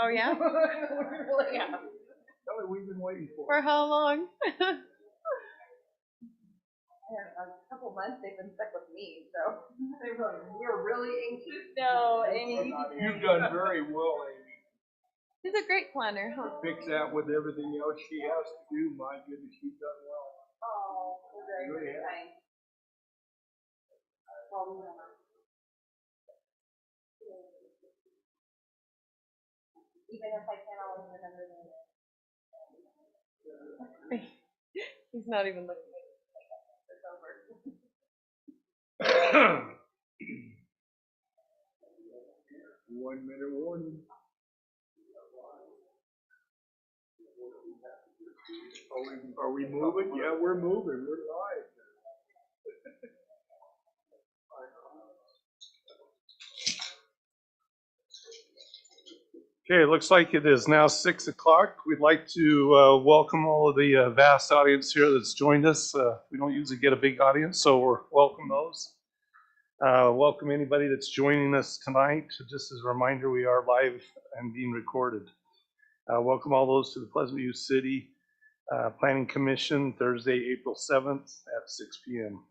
Oh yeah? We really have. Tell her we've been waiting for. For how long? A couple months they've been stuck with me, so we're really anxious. No, Amy. You've done very well, Amy. She's a great planner, huh? Fix that with everything else she has to do. My goodness, she's done well. Oh, we're very, Really very kind. Well, even if I can't always remember the name. He's not even looking at it. It's over. 1 minute warning. Are we moving? Yeah, we're moving. We're live. Okay, it looks like it is now 6 o'clock. We'd like to welcome all of the vast audience here that's joined us. We don't usually get a big audience, so we're welcome those. Welcome anybody that's joining us tonight. Just as a reminder, we are live and being recorded. Welcome all those to the Pleasant View City Planning Commission, Thursday, April 7th at 6 p.m.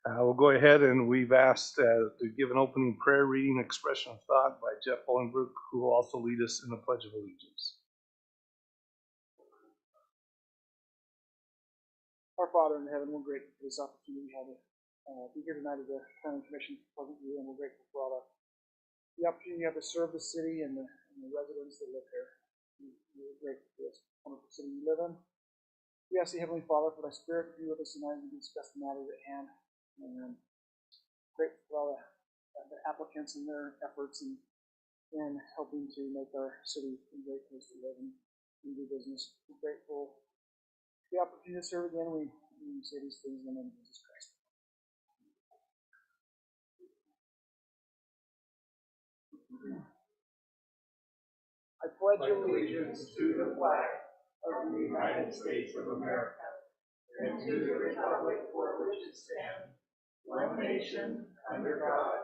We'll go ahead and we've asked to give an opening prayer reading expression of thought by Jeff Bolingbrook, who will also lead us in the Pledge of Allegiance. Our Father in heaven, we're grateful for this opportunity we have to be here tonight as a planning commission for Pleasant View, and we're grateful for all the opportunity you have to serve the city and the residents that live here. We're grateful for this wonderful city we live in. We ask the Heavenly Father for thy Spirit to be with us tonight as we discuss the matters at hand. And grateful for all the applicants and their efforts in helping to make our city a great place to live and do business. We're grateful for the opportunity to serve again. We say these things in the name of Jesus Christ. I pledge allegiance to the flag of the United States of America and to the republic for which it stands, one nation, under God,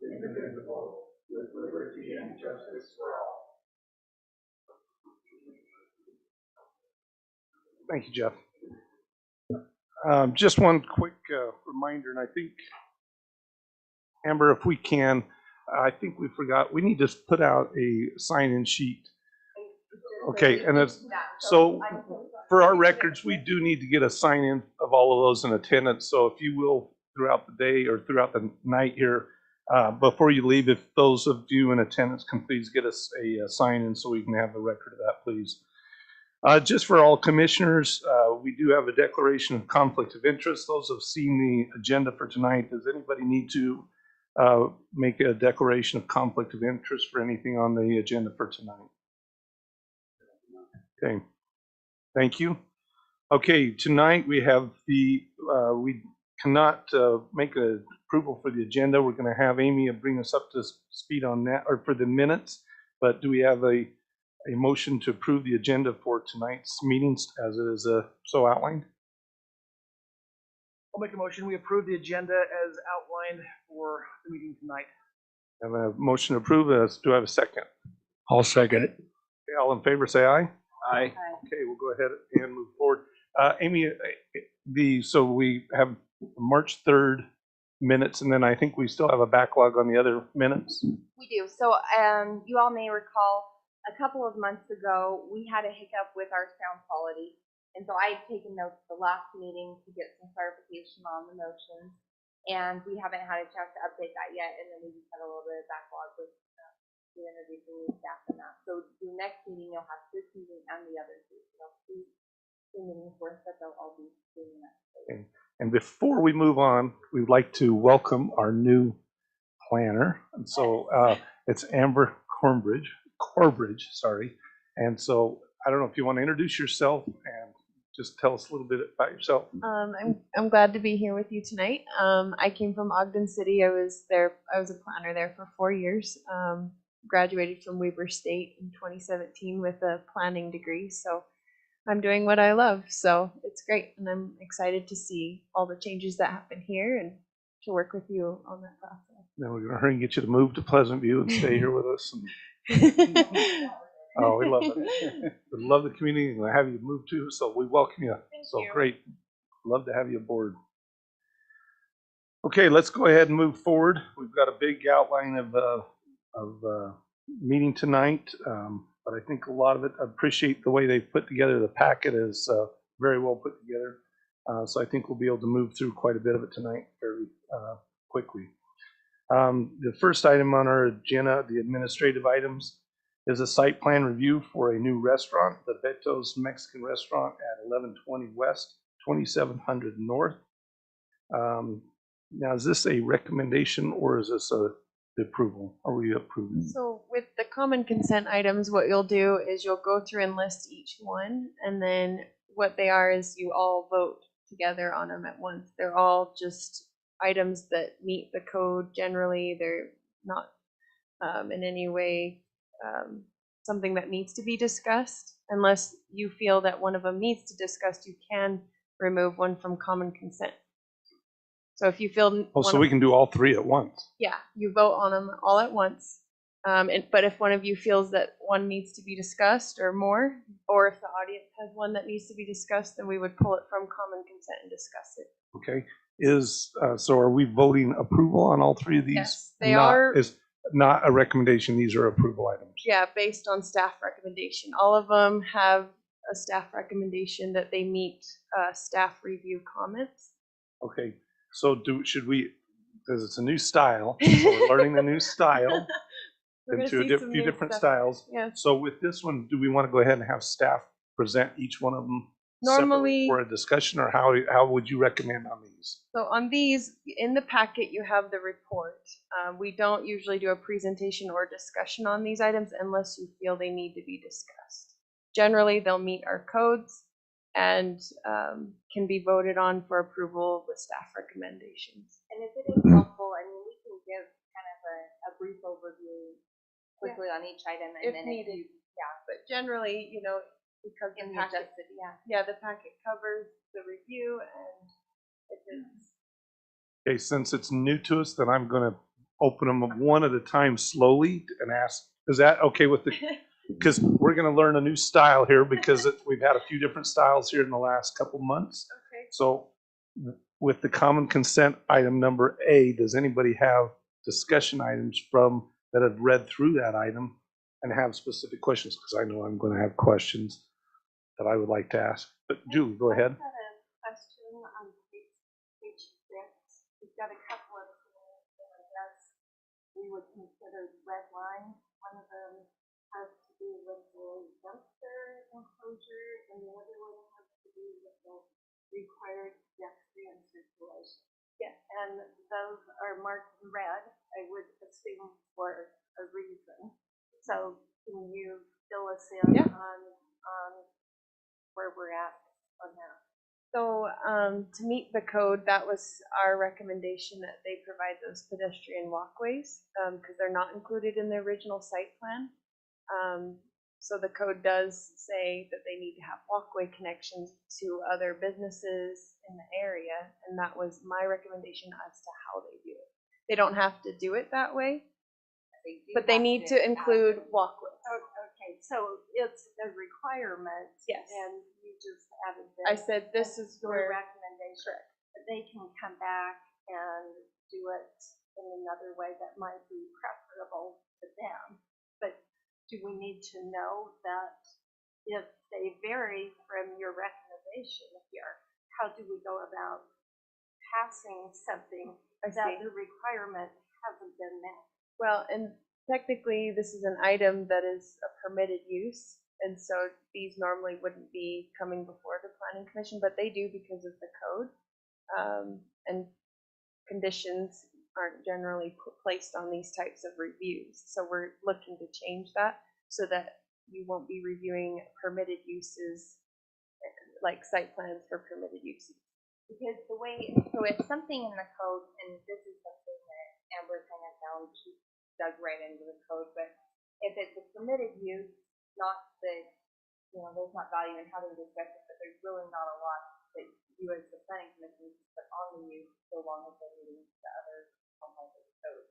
indivisible, with liberty and justice for all. Thank you, Jeff. Just one quick reminder, and I think, Amber, if we can, I think we forgot, we need to put out a sign-in sheet. Okay, and it's, so for our records, we do need to get a sign-in of all of those in attendance. So if you will, throughout the day or throughout the night here, before you leave, if those of you in attendance can please get us a sign-in so we can have a record of that, please. Just for all commissioners, we do have a declaration of conflict of interest. Those who have seen the agenda for tonight, does anybody need to make a declaration of conflict of interest for anything on the agenda for tonight? Okay, thank you. Okay, tonight we have we cannot make an approval for the agenda. We're going to have Amy bring us up to speed on that, or for the minutes, but do we have a motion to approve the agenda for tonight's meetings as it is so outlined? I'll make a motion. We approve the agenda as outlined for the meeting tonight. I have a motion to approve. Do I have a second? I'll second it. Okay, all in favor say aye. Aye. Okay, we'll go ahead and move forward. Amy, so we have March 3rd minutes, and then I think we still have a backlog on the other minutes. We do. So you all may recall a couple of months ago, we had a hiccup with our sound quality. And so I had taken notes at the last meeting to get some clarification on the motions. And we haven't had a chance to update that yet. And then we just had a little bit of backlog with the introducing new staff and that. So the next meeting, you'll have this meeting and the other two. So please send meetings for us that they'll all be doing that. Okay. And before we move on, we'd like to welcome our new planner. And so it's Amber Corbridge, sorry. And so I don't know if you want to introduce yourself and just tell us a little bit about yourself. I'm glad to be here with you tonight. I came from Ogden City. I was a planner there for 4 years. Graduated from Weber State in 2017 with a planning degree. So I'm doing what I love. So it's great, and I'm excited to see all the changes that happen here and to work with you on that process. Now we're going to hurry and get you to move to Pleasant View and stay here with us. And Oh, we love it. We love the community and have you move too, so we welcome you. So you. great. Love to have you aboard. Okay, let's go ahead and move forward. We've got a big outline of meeting tonight, but I think a lot of it, I appreciate the way they put together the packet is very well put together. So I think we'll be able to move through quite a bit of it tonight fairly quickly. The first item on our agenda, the administrative items, is a site plan review for a new restaurant, the Beto's Mexican Restaurant at 1120 West, 2700 North. Now, is this a recommendation or is this the approval? Are we approving? So with the common consent items, what you'll do is you'll go through and list each one, and then what they are is you all vote together on them at once. They're all just items that meet the code generally. They're not in any way something that needs to be discussed. Unless you feel that one of them needs to discuss, you can remove one from common consent. So if you feel So we can do all three at once. Yeah, you vote on them all at once. But if one of you feels that one needs to be discussed or more, or if the audience has one that needs to be discussed, then we would pull it from common consent and discuss it. Okay. So are we voting approval on all three of these? Yes, they are. It's not a recommendation. These are approval items. Yeah, based on staff recommendation. All of them have a staff recommendation that they meet staff review comments. Okay. So should we, because it's a new style, so we're learning a new style into a few different styles. Yes. So with this one, do we want to go ahead and have staff present each one of them Normally for a discussion, or how would you recommend on these? So on these, in the packet, you have the report. We don't usually do a presentation or discussion on these items unless you feel they need to be discussed. Generally, they'll meet our codes and can be voted on for approval with staff recommendations. And if it is helpful, I mean, we can give kind of a brief overview quickly on each item, and If then needed. But generally, because in the the packet, adjusted, the packet covers the review and it is. Okay, since it's new to us, then I'm going to open them one at a time slowly and ask, is that okay with the, because we're going to learn a new style here because we've had a few different styles here in the last couple months. Okay. So with the common consent item number A, does anybody have discussion items from that have read through that item and have specific questions? Because I know I'm going to have questions that I would like to ask. But Julie, go ahead. I've got a question on page 6. We've got a couple of things that I guess we would consider red lines. One of them has to do with the dumpster enclosure, and the other one has to do with the required pedestrian circulation. Yeah, and those are marked in red, I would assume for a reason. So can you fill us in on where we're at on that? So to meet the code, that was our recommendation that they provide those pedestrian walkways because they're not included in the original site plan. So the code does say that they need to have walkway connections to other businesses in the area, and that was my recommendation as to how they do it. They don't have to do it that way, but they need to include walkways. Okay, so it's a requirement. Yes. And you just added this. I said this is your where recommendation. Correct. But they can come back and do it in another way that might be preferable to them. But do we need to know that if they vary from your recommendation here, how do we go about passing something that the requirement hasn't been met? Well, and technically this is an item that is a permitted use, and so these normally wouldn't be coming before the planning commission, but they do because of the code. And conditions aren't generally placed on these types of reviews. So we're looking to change that so that you won't be reviewing permitted uses like site plans for permitted uses. Because the way, so if something in the code, and this is something that Amber kind of found, she dug right into the code, but if it's a permitted use, not that, there's not value in having discussion, but there's really not a lot that you as the planning commission can put on the use so long as they're meeting the other components of the code.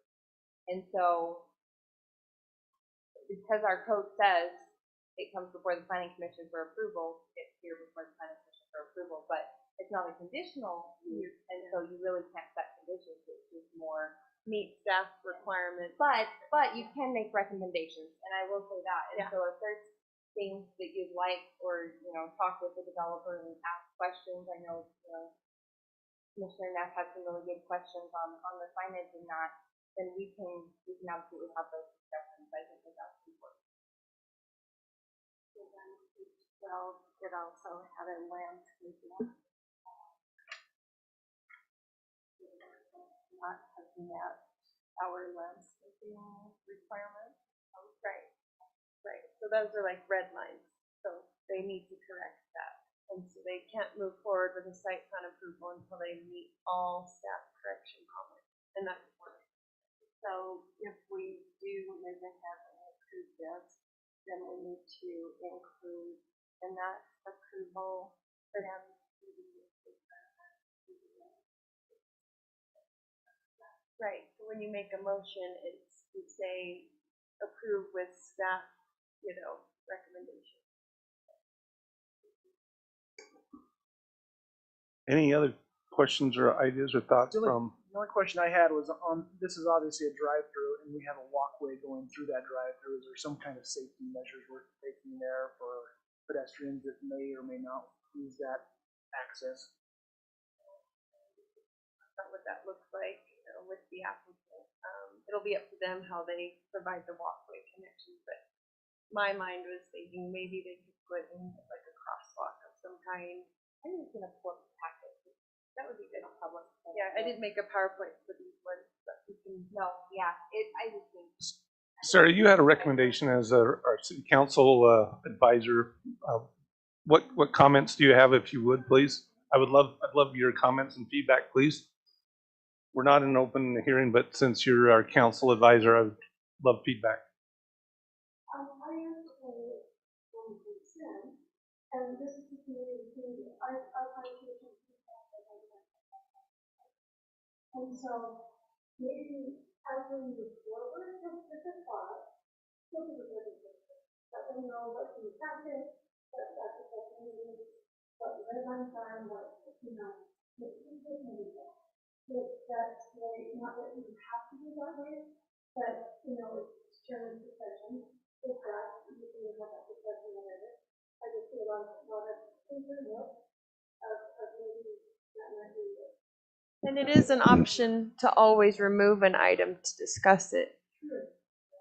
And so because our code says it comes before the planning commission for approval, it's here before the planning commission for approval, but it's not a conditional use, and so you really can't set conditions, it's just more. Meet staff requirements. But you can make recommendations, and I will say that. And Yeah. so if there's things that you'd like, or talk with the developer and ask questions, I know Commissioner Neff has some really good questions on the signage and that, then we can absolutely have those discussions. I think that's important. And then page 12, it also had a landscaping. Not have met our landscaping requirements. Right. Right. So those are like red lines. So they need to correct that. And so they can't move forward with a site plan approval until they meet all staff correction comments. And that's important. So if we do move ahead and approve this, then we need to include in that approval and Right. So when you make a motion, it's you say approve with staff, recommendation. Any other questions or ideas or thoughts The from? only question I had was on, this is obviously a drive-through, and we have a walkway going through that drive-through. Is there some kind of safety measures we're taking there for pedestrians that may or may not use that access? What that looks like with the applicant. It'll be up to them how they provide the walkway connection. But my mind was thinking maybe they could put in like a crosswalk of some kind. I think it's in a flip packet. That would be good on public. Yeah, I did make a PowerPoint for these ones, but we can. I just think. Sarah, you had a recommendation as our city council advisor. What comments do you have, if you would, please? I'd love your comments and feedback, please. We're not in an open hearing, but since you're our council advisor, I would love feedback. I am one concern, and this is the community. I and so maybe as we move forward with the thought, look at the legislature, let them know what the practice, what the community, what the red time, what that's very, not that you have to do that way, but it's chairman's discussion. If that, you can have that discussion whenever. I just feel a lot of improvement of maybe that might be it. And it is an option to always remove an item to discuss it.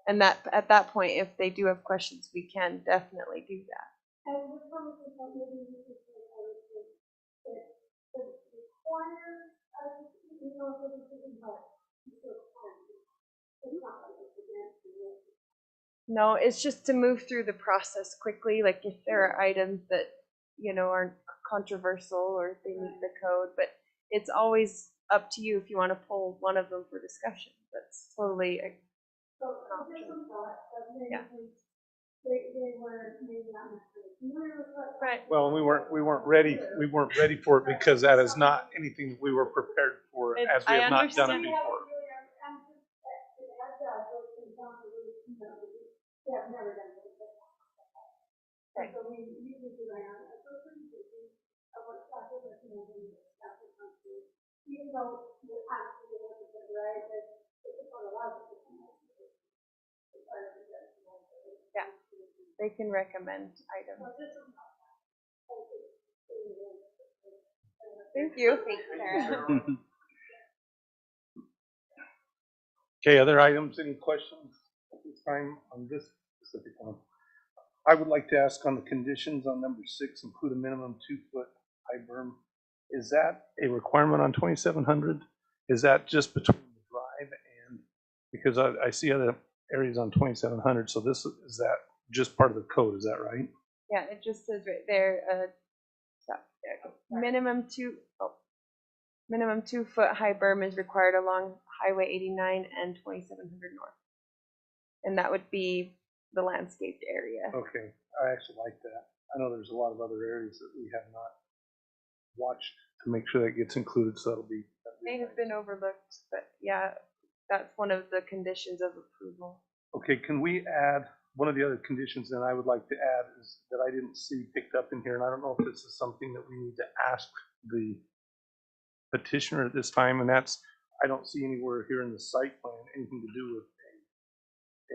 And that at that point, if they do have questions, we can definitely do that. And we're probably maybe we could say that it requires us, for the city, but it's not like it's against the. No, it's just to move through the process quickly. Like if there are items that, aren't controversial or they meet the code, but it's always up to you if you want to pull one of them for discussion. That's totally an option. Yeah. They were maybe not necessarily familiar with what. Right. Well, we weren't ready for it because that is not anything we were prepared for, as we have not done it before. Yeah, I've never done it before. Right. So we usually do that on a presentation of what staff is recommending, staff is going to, even though we're actually looking at the right, it's not allowed to. Yeah, they can recommend items. Thank you. Thanks, Sarah. Okay, other items, any questions at this time on this specific one? I would like to ask on the conditions on number 6, include a minimum 2-foot high berm. Is that a requirement on 2700? Is that just between the drive and, because I see other areas on 2700, so this is that just part of the code, is that right? Yeah, it just says right there, minimum 2-foot high berm is required along Highway 89 and 2700 North. And that would be the landscaped area. Okay, I actually like that. I know there's a lot of other areas that we have not watched to make sure that gets included, so that'll be. May have been overlooked, but yeah, that's one of the conditions of approval. Okay, can we add one of the other conditions that I would like to add is that I didn't see picked up in here, and I don't know if this is something that we need to ask the petitioner at this time, and that's, I don't see anywhere here in the site plan anything to do with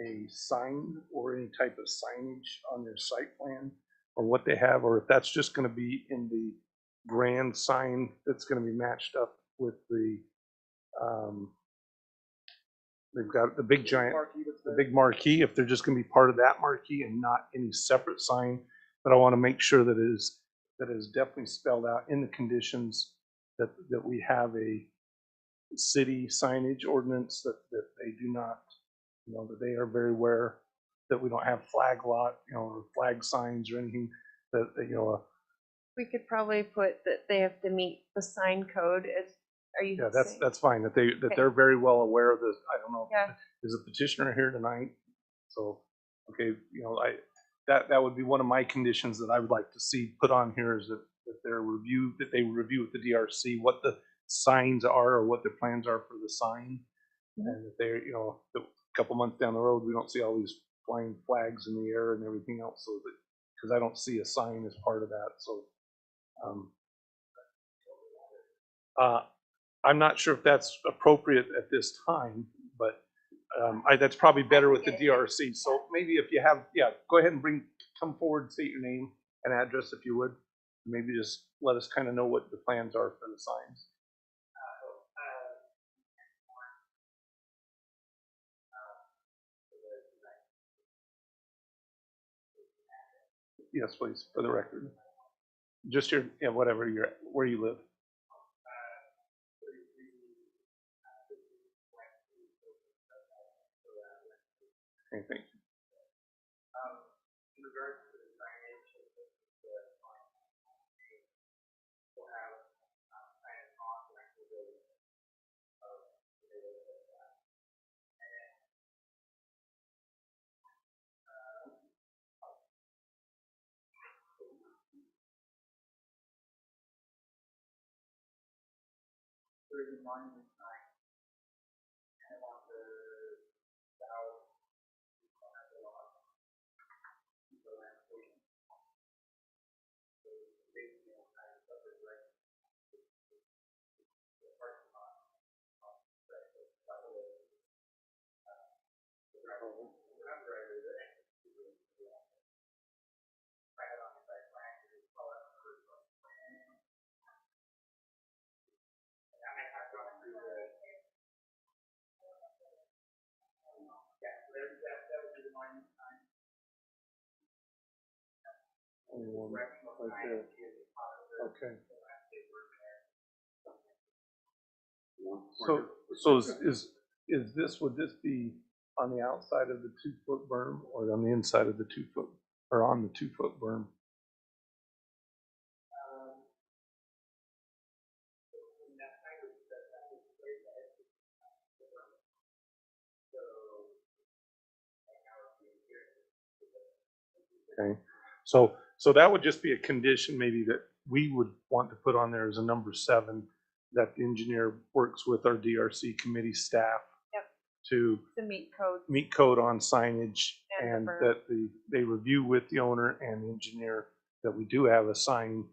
a sign or any type of signage on their site plan or what they have, or if that's just going to be in the grand sign that's going to be matched up with the, they've got the big giant, the big marquee, if they're just going to be part of that marquee and not any separate sign. But I want to make sure that it is definitely spelled out in the conditions that we have a city signage ordinance, that they do not, that they are very aware that we don't have flag lot, or flag signs or anything that, We could probably put that they have to meet the sign code. Are you? yeah, saying? that's fine, that Okay. they're very well aware of this. I don't know. Yeah. Is the petitioner here tonight? So, okay, that would be one of my conditions that I would like to see put on here, is that they review with the DRC what the signs are or what their plans are for the sign. Mm-hmm. And that they're, a couple months down the road, we don't see all these flying flags in the air and everything else. So that, because I don't see a sign as part of that. So, I'm not sure if that's appropriate at this time, but that's probably better with the DRC. So maybe if you have, go ahead and come forward, state your name and address if you would. Maybe just let us kind of know what the plans are for the signs. Yes, please, for the record. Just your, whatever where you live. Okay, thank you. In regards to the signage, we'll have sign on the building of there's a monument sign and on the south right there. Okay. So is this, would this be on the outside of the 2-foot berm or on the inside of the 2-foot, or on the 2-foot berm? Okay, so that would just be a condition maybe that we would want to put on there as a number 7, that the engineer works with our DRC committee staff. Yep. To meet code on signage, and that they review with the owner and the engineer that we do have a sign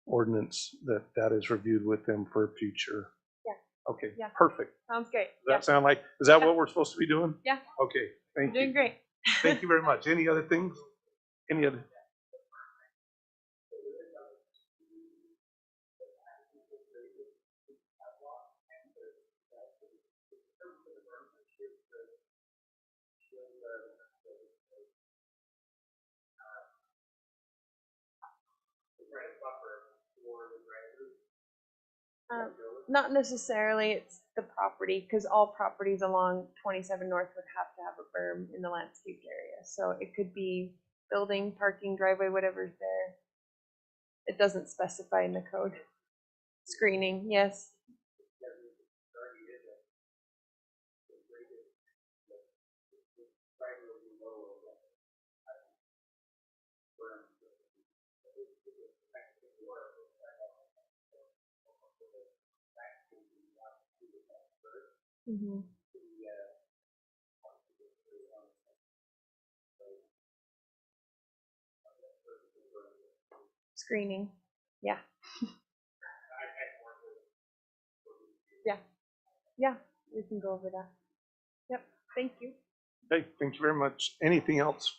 ordinance that is reviewed with them for future. Yeah. Okay. Yeah. Perfect. Sounds great. Does that sound like? Is that what we're supposed to be doing? Yeah. Okay. Thank you. You're doing great. Thank you very much. Any other things? Any other? Not necessarily. It's the property, because all properties along 27 North would have to have a berm in the landscaped area. So it could be building, parking, driveway, whatever's there. It doesn't specify in the code. Screening, yes. Mm-hmm. screening. Yeah. Yeah. Yeah, we can go over that. Yep, thank you. Okay, thank you very much. Anything else?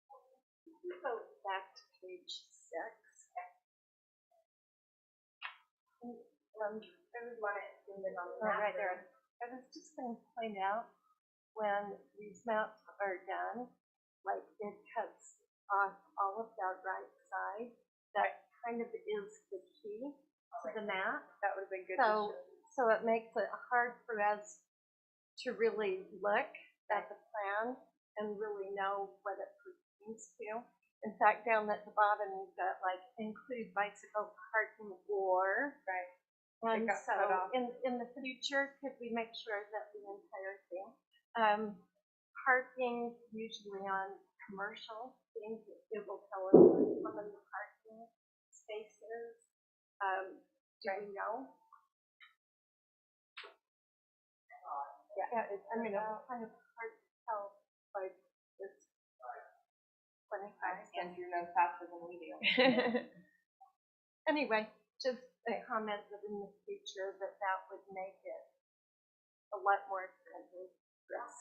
Go back to page 6. There was one at Easement on the Oh, map. right there. I was just going to point out, when these maps are done, like it cuts off all of that right side, that kind of is the key to the map. That would have been good to show. So it makes it hard for us to really look at the plan and really know what it pertains to. In fact, down at the bottom, you've got like include bicycle parking or. Right. And got so cut off. in the future, could we make sure that the entire thing, parking usually on commercial things, it will tell us how many parking spaces. Do we know? Yeah, it's, I mean, it's kind of hard to tell, like, this 25. I scan through notes faster than we do. Anyway, just a comment that in the future that would make it a lot more expensive for us.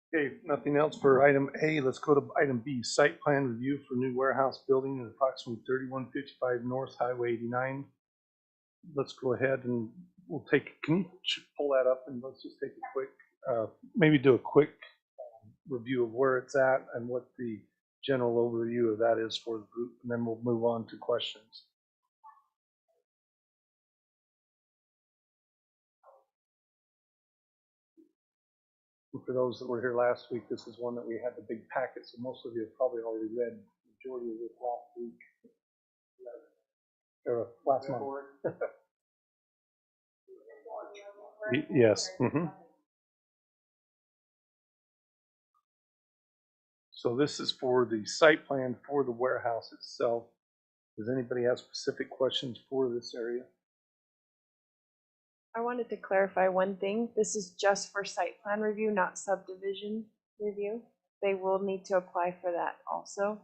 Okay, nothing else for item A. Let's go to item B, site plan review for new warehouse building at approximately 3155 North Highway 89. Let's go ahead and we'll take, can you pull that up and let's just take a quick, maybe do a quick review of where it's at and what the general overview of that is for the group, and then we'll move on to questions. For those that were here last week, this is one that we had the big packet, so most of you have probably already read the majority of this last week. Or last month. Yes. So this is for the site plan for the warehouse itself. Does anybody have specific questions for this area? I wanted to clarify one thing. This is just for site plan review, not subdivision review. They will need to apply for that also.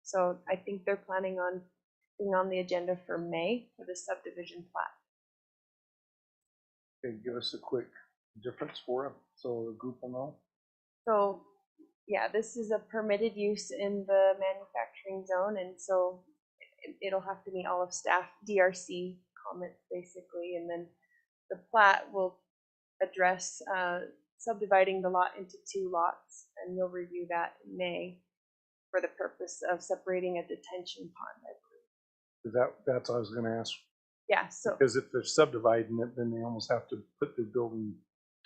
So I think they're planning on being on the agenda for May for the subdivision plat. Okay, give us a quick difference for it so the group will know. So yeah, this is a permitted use in the manufacturing zone, and so it'll have to meet all of staff DRC comments basically, and then the plat will address subdividing the lot into 2 lots, and you'll review that in May for the purpose of separating a detention pond, I believe. That's what I was going to ask. Yeah, so Because if they're subdividing it, then they almost have to put the building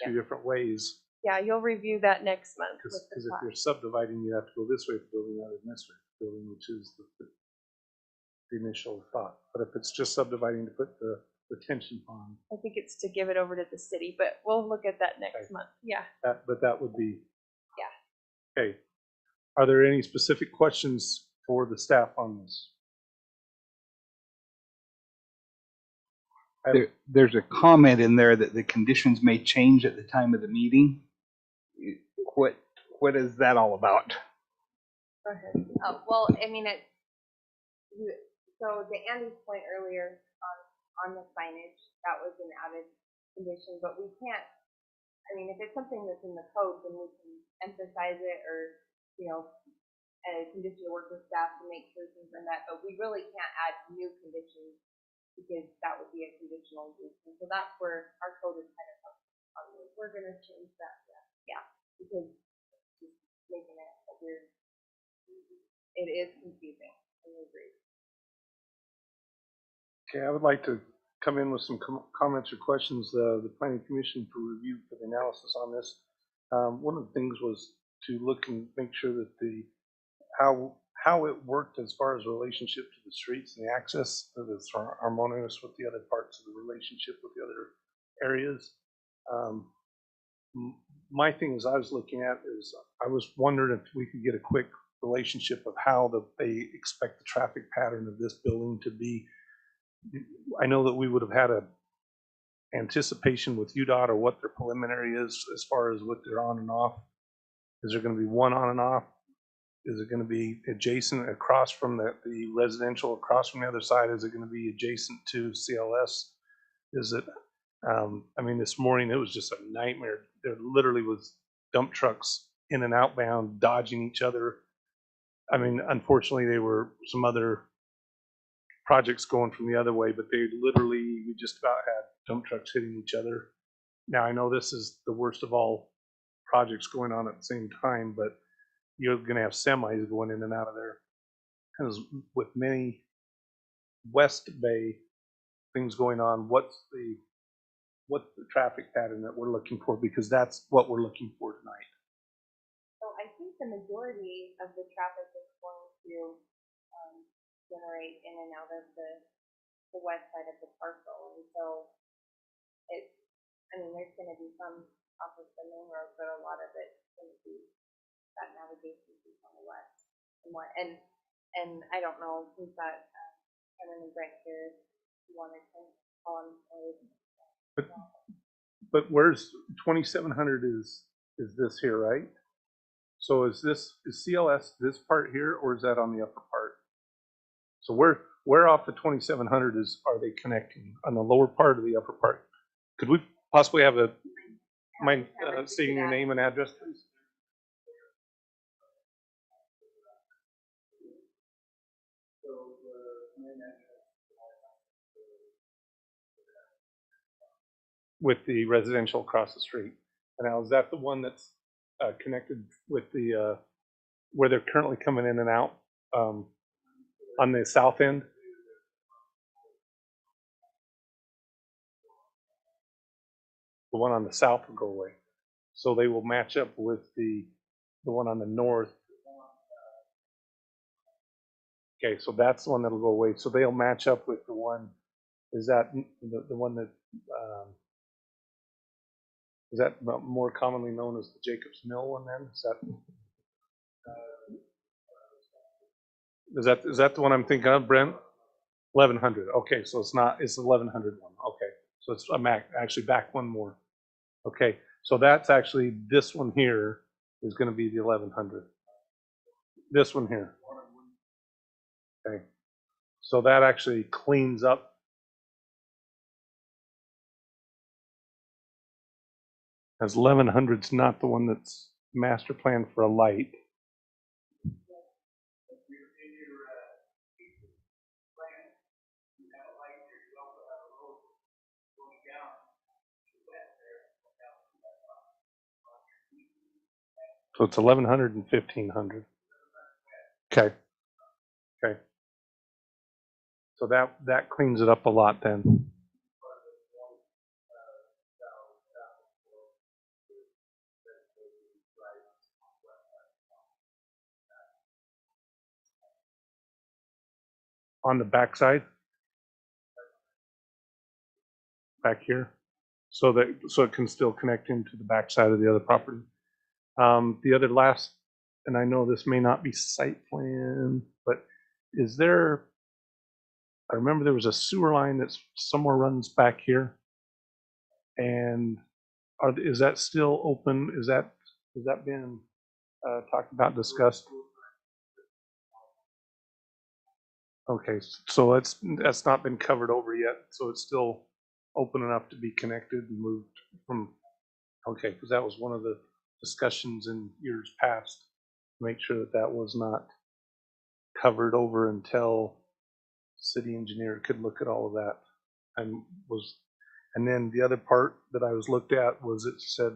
2 different ways. yeah, you'll review that next month with the Because if plat. you're subdividing, you have to go this way for building rather than this way for building, which is the initial thought. But if it's just subdividing to put the retention pond, I think it's to give it over to the city, but we'll look at that next Okay. month. Yeah. but that would be. Yeah. Okay. Are there any specific questions for the staff on this? There's a comment in there that the conditions may change at the time of the meeting. What is that all about? Go ahead. Well, I mean, so to Andy's point earlier on the signage, that was an added condition, but we can't, I mean, if it's something that's in the code, then we can emphasize it or, a condition to work with staff to make sure things are met, but we really can't add new conditions because that would be a conditional use. And so that's where our code is kind of we're going to change that. Yeah, because it's just making it a weird, it is confusing. I agree. Okay, I would like to come in with some comments or questions. The Planning Commission for review for the analysis on this. One of the things was to look and make sure that how it worked as far as relationship to the streets and the access, that it's harmonious with the other parts of the relationship with the other areas. My things I was looking at is I was wondering if we could get a quick relationship of how they expect the traffic pattern of this building to be. I know that we would have had a anticipation with UDOT or what their preliminary is as far as what they're on and off. Is there going to be one on and off Is it gonna be adjacent across from the residential across from the other side? Is it gonna be adjacent to CLS? Is it, I mean, this morning it was just a nightmare. There literally was dump trucks in and outbound, dodging each other. I mean, unfortunately, they were some other projects going from the other way, but they literally, we just about had dump trucks hitting each other. Now, I know this is the worst of all projects going on at the same time, but you're gonna have semis going in and out of there. Because with many West Bay things going on, what's the traffic pattern that we're looking for? Because that's what we're looking for tonight. So I think the majority of the traffic is going to generate in and out of the west side of the parcel. And so it's, I mean, there's going to be some off of the main road, but a lot of it's going to be that navigation piece on the west. And I don't know who's that, Kevin and Brent here, who wanted to call him. But where's 2700 is this here, right? So is CLS this part here, or is that on the upper part? So where off the 2700 are they connecting? On the lower part or the upper part? Could we possibly have mind stating your name and address, please? With the residential across the street. And now, is that the one that's connected with the where they're currently coming in and out on the south end? The one on the south will go away. So they will match up with the one on the north. Okay, so that's the one that'll go away. So they'll match up with the one, is that the one that, is that more commonly known as the Jacobs Mill one then? Is that the one I'm thinking of, Brent? 1100. Okay, so it's the 1100 one. Okay, so it's actually back one more. Okay, so that's actually, this one here is going to be the 1100. This one here. Okay, so that actually cleans up. As 1100's not the one that's master planned for a light. So it's 1100 and 1500. Okay. Okay. So that cleans it up a lot then. On the backside, back here, so it can still connect into the backside of the other property. The other last, and I know this may not be site plan, but is there? I remember there was a sewer line that somewhere runs back here, and is that still open? Has that been talked about, discussed? Okay, so that's not been covered over yet, so it's still open enough to be connected and moved from. Okay, because that was one of the discussions in years past, to make sure that was not covered over until city engineer could look at all of that. And then the other part that I was looked at was, it said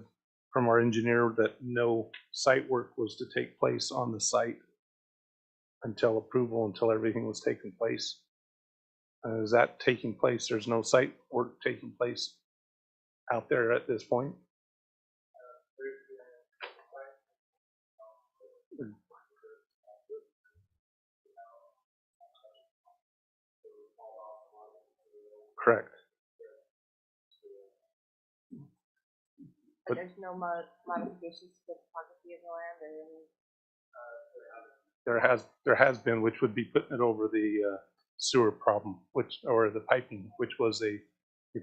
from our engineer that no site work was to take place on the site until approval, until everything was taking place. Is that taking place? There's no site work taking place out there at this point? Correct. But there's no modifications to the topography of the land or any. There has been, which would be putting it over the sewer problem, or the piping, which was a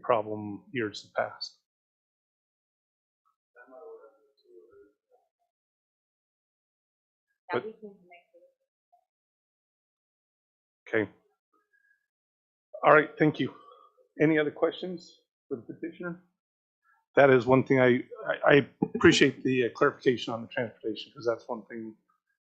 problem years past. Yeah, we can make Okay. All right, thank you. Any other questions for the petitioner? That is one thing I appreciate the clarification on the transportation, because that's one thing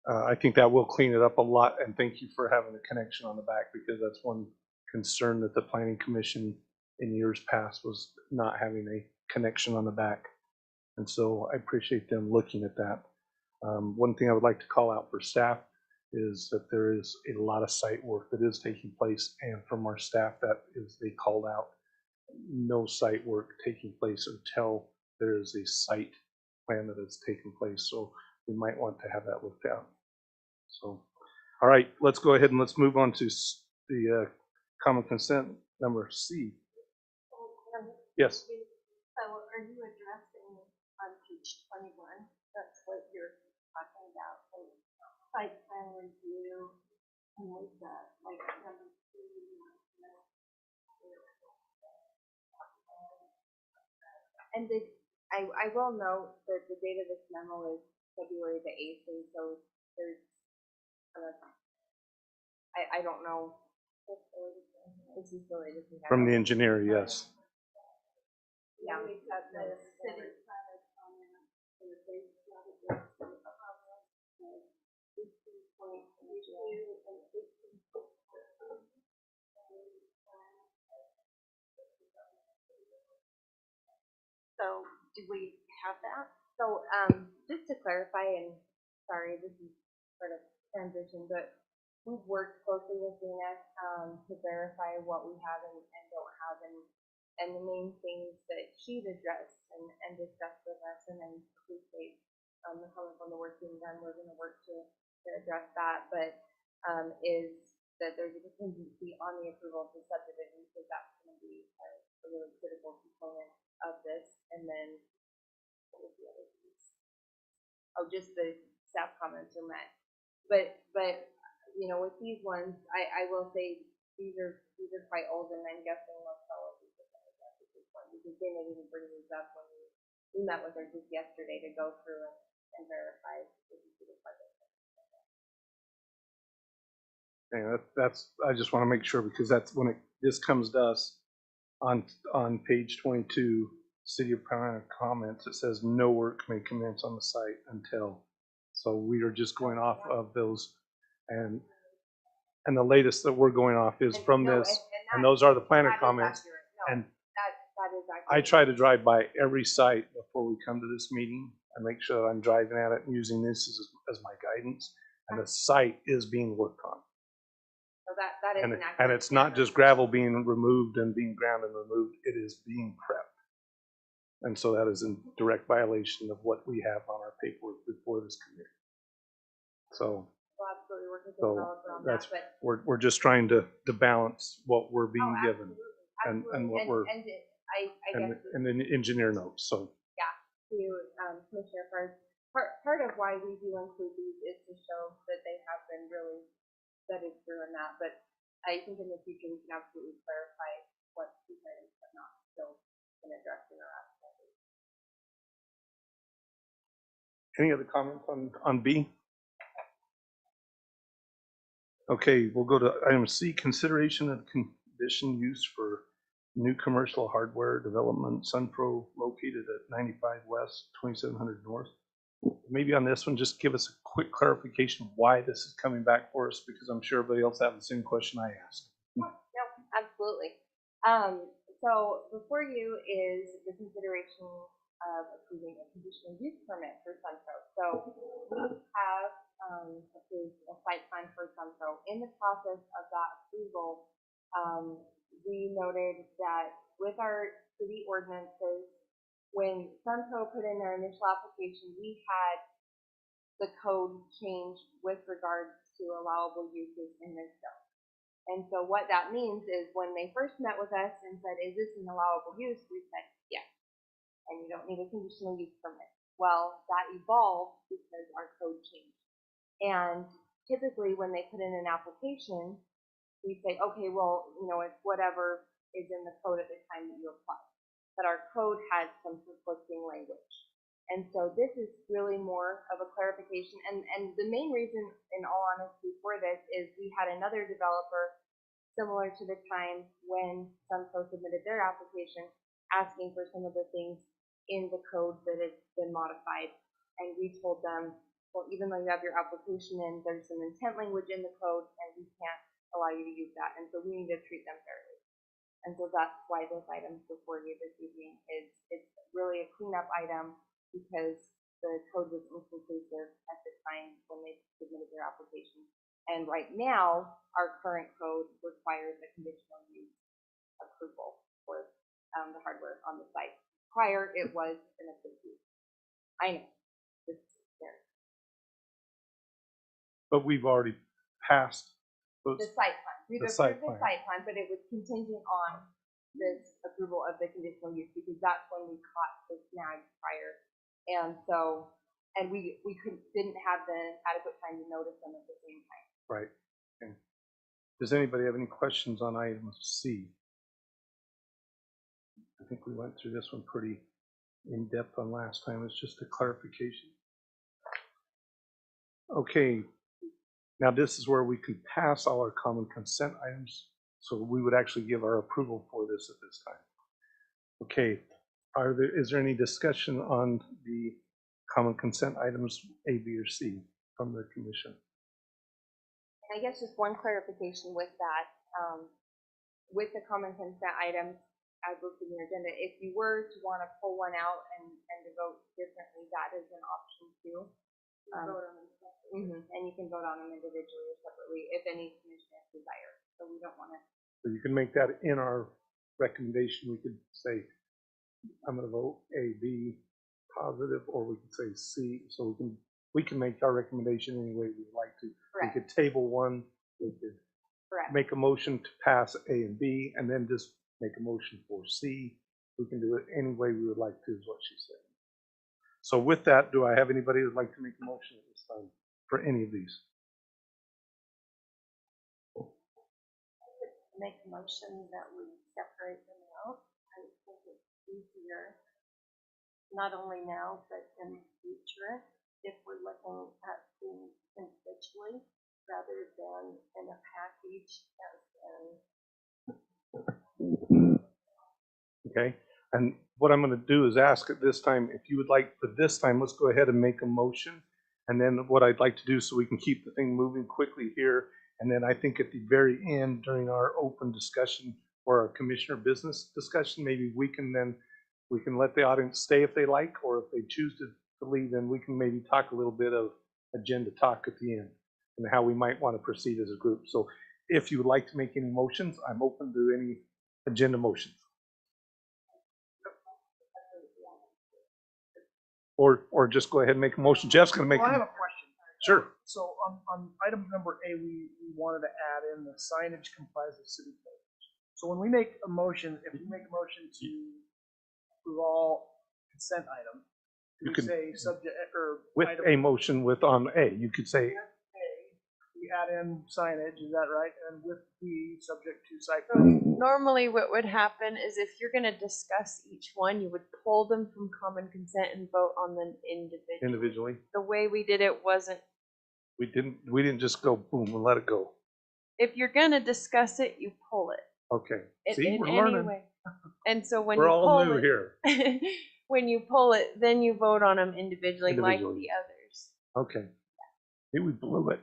I think that will clean it up a lot. And thank you for having the connection on the back, because that's one concern that the Planning Commission in years past was not having a connection on the back. And so I appreciate them looking at that. One thing I would like to call out for staff is that there is a lot of site work that is taking place, and from our staff that is, they called out no site work taking place until there is a site plan that is taking place. So we might want to have that looked at. So, all right, let's go ahead and let's move on to the common consent number C. Yes. So are you addressing on page 21? That's what you're talking about, the site plan review, and with that, like number 2. And I will note that the date of this memo is February the 8th, and so there's I don't know. This is the latest we have. From the engineer, yes. Yeah. We've got the city planner comment for the base level. So do we have that? So just to clarify, and sorry, this is sort of transition, but we've worked closely with Dana to verify what we have and don't have, and the main things that she'd addressed and discussed with us, and then appreciate the comment from the work being done. We're going to work to address that, but is that there's a contingency on the approval of the subdivision, because that's going to be a really critical component of this. And then what was the other piece? Oh, just the staff comments are met. But you know, with these ones, I will say these are quite old, and I'm guessing most all of these are going to get this one, because they didn't bring these up when we met with her just yesterday to go through and verify the project. Yeah, that's, I just want to make sure, because that's when this comes to us on page 22, City of Planner comments, it says no work may commence on the site until. So we are just going off of those, and the latest that we're going off is from this, and those are the planner comments. And that is accurate. I try to drive by every site before we come to this meeting and make sure that I'm driving at it and using this as my guidance, and the site is being worked on. So that is an accurate. And it's not just gravel being removed and being ground and removed, it is being prepped. And so that is in direct violation of what we have on our paperwork before this committee. So, We'll absolutely work with the developer on that's, that, but we're just trying to balance what we're being given absolutely. and what we're, I guess and then engineer notes, so. to Commissioner part of why we do include these is to show that they have been really vetted through in that, but I think in the future we can absolutely clarify what these items have not still been addressed in our application. Any other comments on B? Okay, we'll go to item C, consideration of condition use for new commercial hardware development, Sunpro, located at 95 West, 2700 North. Maybe on this one, just give us a quick clarification why this is coming back for us, because I'm sure everybody else has the same question I asked. No, absolutely. So before you is the consideration of approving a conditional use permit for Sunpro. So we have approved a site plan for Sunpro. In the process of that approval, we noted that with our city ordinances, when Sunpro put in their initial application, we had the code change with regards to allowable uses in this zone. And so what that means is when they first met with us and said, is this an allowable use? We said, yes. And you don't need a conditional use permit. Well, that evolved because our code changed. And typically when they put in an application, we say, okay, well, you know, it's whatever is in the code at the time that you apply. But our code had some conflicting language. And so this is really more of a clarification. And the main reason, in all honesty, for this is we had another developer similar to the time when Suncoast submitted their application, asking for some of the things in the code that had been modified. And we told them, well, even though you have your application in, there's some intent language in the code, and we can't allow you to use that. And so we need to treat them fairly. And so that's why this item before you this evening is, it's really a cleanup item because the code was inconclusive at the time when they submitted their application. And right now, our current code requires a conditional use approval for the hardware on the site. Prior, it was an approved use. I know, this is scary. But we've already passed those. The site plan. We've The site approved the plan. site plan, but it was contingent on this approval of the conditional use because that's when we caught the snag prior. And so, and we didn't have the adequate time to notice them at the same time. Right. Okay. Does anybody have any questions on item C? I think we went through this one pretty in depth on last time. It's just a clarification. Okay. Now this is where we can pass all our common consent items. So we would actually give our approval for this at this time. Okay. Is there any discussion on the common consent items A, B, or C from the commission? And I guess just one clarification with that, with the common consent items, as listed in your agenda, if you were to want to pull one out and to vote differently, that is an option too. And you can vote on them individually or separately if any commissioners desire. So we don't want to. So you can make that in our recommendation. We could say, I'm going to vote A, B, positive, or we could say C. So we can make our recommendation any way we'd like to. Correct. We could table one. We could Correct. make a motion to pass A and B, and then just make a motion for C. We can do it any way we would like to, is what she said. So with that, do I have anybody who'd like to make a motion at this time for any of these? Make a motion that we separate them out. I think it's easier, not only now, but in the future, if we're looking at things individually rather than in a package as in. Okay, and what I'm going to do is ask at this time, if you would like for this time, let's go ahead and make a motion. And then what I'd like to do so we can keep the thing moving quickly here. And then I think at the very end, during our open discussion or our commissioner business discussion, maybe we can let the audience stay if they like, or if they choose to leave, then we can maybe talk a little bit of agenda talk at the end and how we might want to proceed as a group. So if you would like to make any motions, I'm open to any agenda motions. Or just go ahead and make a motion. Jeff's going to make Well, I a have a question. Sure. So on item number A, we wanted to add in the signage complies with city code. So when we make a motion, if we make a motion to approve all consent items, You we can- say subject or with item a motion with on A. You could say, A, we add in signage, is that right? And with B, subject to site plan. Normally what would happen is if you're going to discuss each one, you would pull them from common consent and vote on them individually. individually. The way we did it wasn't, We didn't just go boom and let it go. if you're going to discuss it, you pull it. Okay. in- See, in we're any learning. way. And so when We're you all pull new it, here. when you pull it, then you vote on them individually, like Individually. the others. Okay. See, we blew it.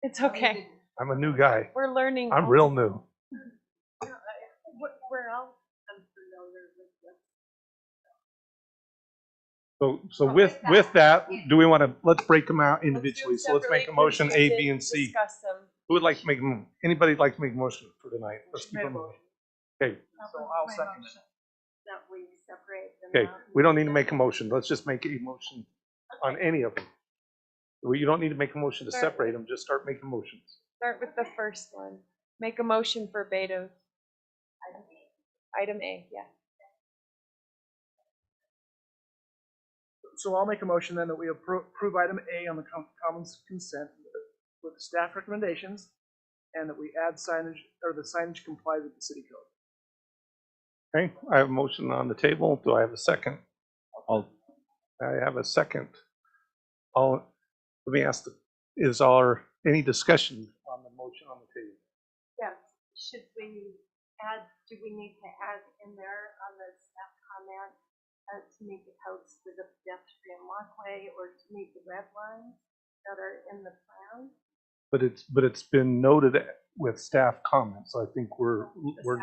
It's okay. I'm a new guy. We're learning. I'm all real the new. We're all unfamiliar with this. So with that, do we want to, let's break them out individually. So let's make a motion A, B, and C. Discuss them. Who would like to make, anybody like to make a motion for tonight? Let's keep Made a them moving. motion. Okay, So I'll second it. That we separate them okay. out. We don't need to make a motion. Let's just make a motion on any of them. You don't need to make a motion to separate them. Just start making motions. Start with the first one. Make a motion for beta. Item A, yeah. So I'll make a motion then that we approve item A on the common consent with the staff recommendations, and that we add signage, or the signage complies with the city code. Okay, I have a motion on the table. Do I have a second? I have a second. Let me ask, any discussion on the motion on the table? Yes, should we add, do we need to add in there on the staff comment to meet the codes for the pedestrian walkway or to meet the red lines that are in the plan? But it's been noted with staff comments, so I think we're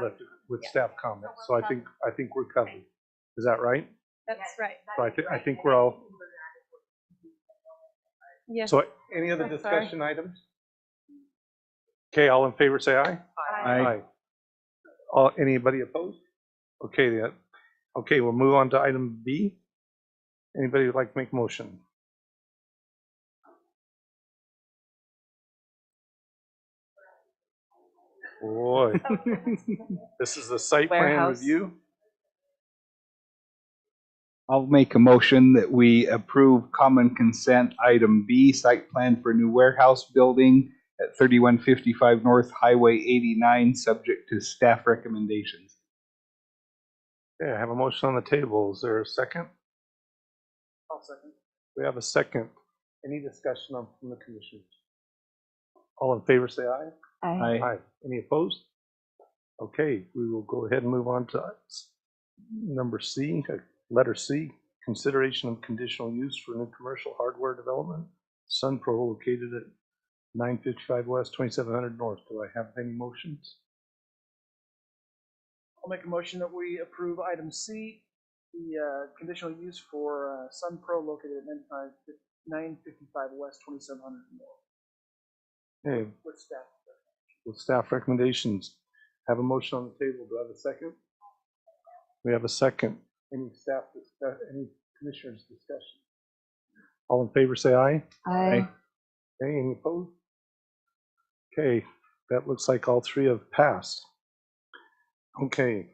left with yeah. staff comments, so I think we're covered. Is that right? That's right. So I think we're all, Yes. so any other I'm sorry. discussion items? Okay, all in favor say aye. Aye. Anybody opposed? Okay, then. Okay, we'll move on to item B. Anybody would like to make a motion? Boy, this is the site plan Warehouse. review. I'll make a motion that we approve common consent item B, site plan for new warehouse building at 3155 North Highway 89, subject to staff recommendations. Okay, I have a motion on the table. Is there a second? I'll second. We have a second. Any discussion from the commissioners? All in favor say aye. Aye. Any opposed? Okay, we will go ahead and move on to number C, letter C, consideration of conditional use for new commercial hardware development, Sunpro, located at 955 West, 2700 North. Do I have any motions? I'll make a motion that we approve item C, the conditional use for Sunpro located at 955 West, 2700 North. Okay, With staff. with staff recommendations, have a motion on the table. Do I have a second? We have a second. Any any commissioners discussion? All in favor say aye. Aye. Okay, any opposed? Okay, that looks like all three have passed. Okay,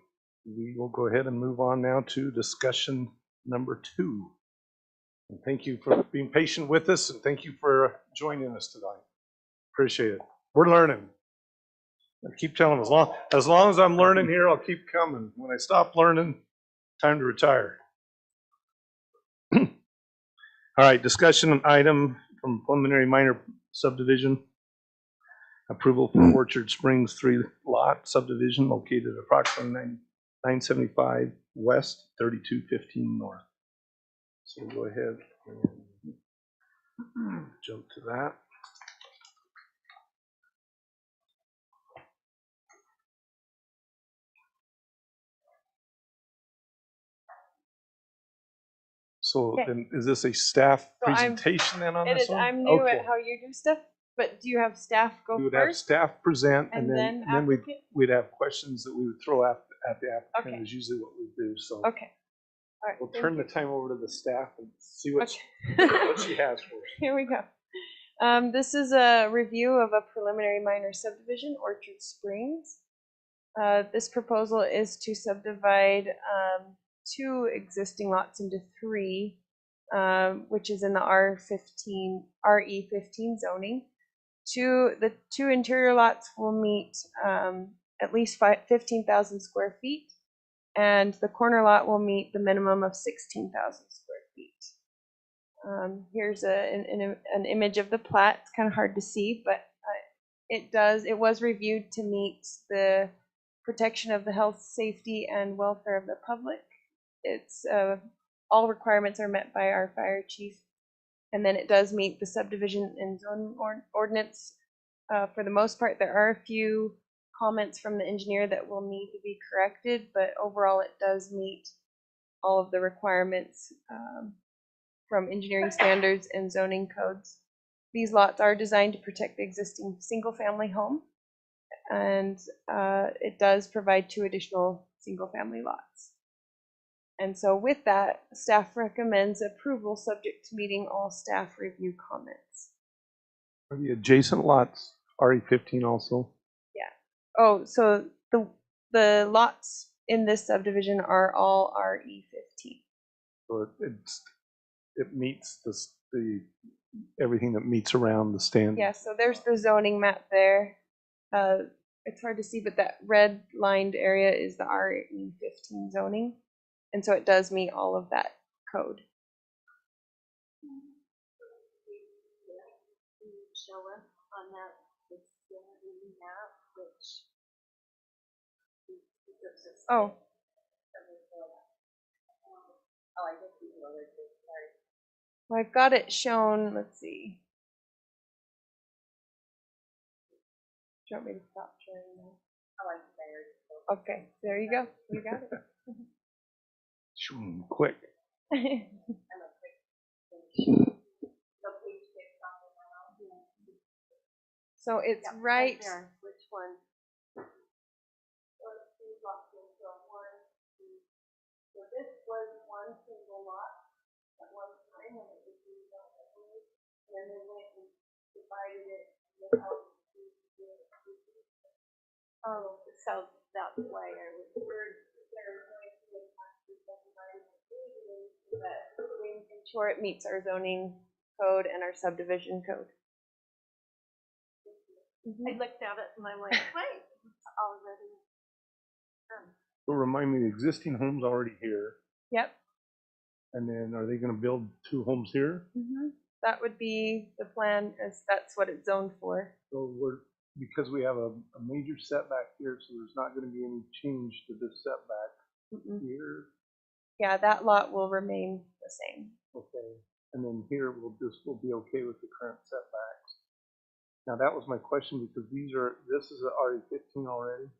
we will go ahead and move on now to discussion number 2. And thank you for being patient with us, and thank you for joining us tonight. Appreciate it. We're learning. I keep telling them, as long as I'm learning here, I'll keep coming. When I stop learning, time to retire. All right, discussion item from preliminary minor subdivision. Approval for Orchard Springs 3-lot subdivision located approximately 975 West, 3215 North. So go ahead and jump to that. So Okay. then, is this a staff So presentation then on this one? I'm new Okay. at how you do stuff, but do you have staff go We would have first? staff present, and and then then applicant? we'd have questions that we would throw at the applicant, Okay. is usually what we do. So Okay. All right. we'll thank turn you. the time over to the staff and see what Okay. what she has for us. Here we go. This is a review of a preliminary minor subdivision, Orchard Springs. This proposal is to subdivide 2 existing lots into 3, which is in the RE15 zoning. The 2 interior lots will meet at least 15,000 square feet, and the corner lot will meet the minimum of 16,000 square feet. Here's an image of the plat. It's kind of hard to see, but it was reviewed to meet the protection of the health, safety, and welfare of the public. It's all requirements are met by our fire chief, and then it does meet the subdivision and zoning ordinance. For the most part, there are a few comments from the engineer that will need to be corrected, but overall it does meet all of the requirements from engineering standards and zoning codes. These lots are designed to protect the existing single-family home, and it does provide 2 additional single-family lots. And so with that, staff recommends approval subject to meeting all staff review comments. Are the adjacent lots RE15 also? Yeah. Oh, so the lots in this subdivision are all RE15. So it meets everything that meets around the standard. Yeah, so there's the zoning map there. It's hard to see, but that red lined area is the RE15 zoning. And so it does meet all of that code. show us on that vicinity map, which. Oh, Oh, I guess these are like this, sorry. well, I've got it shown. Let's see. Do you want me to stop sharing now? Oh, I'm tired. Okay, there you go. You got it. Quick. I'm a quick finish. So page 6 on the map. So it's Yep, right. there. Which one? So let's see, lots of one, two. So this was one single lot at one time when it was rezoned, I believe. And then they went and divided it. Oh, so that's why I was worried. Sure, it meets our zoning code and our subdivision code. I looked at it and I'm like, wait, it's already done. So remind me, the existing home's already here, Yep. and then are they gonna build 2 homes here? That would be the plan, as that's what it's zoned for. So because we have a major setback here, so there's not gonna be any change to this setback here. Yeah, that lot will remain the same. Okay, and then here we'll be okay with the current setbacks. Now that was my question, because this is a RE15 already.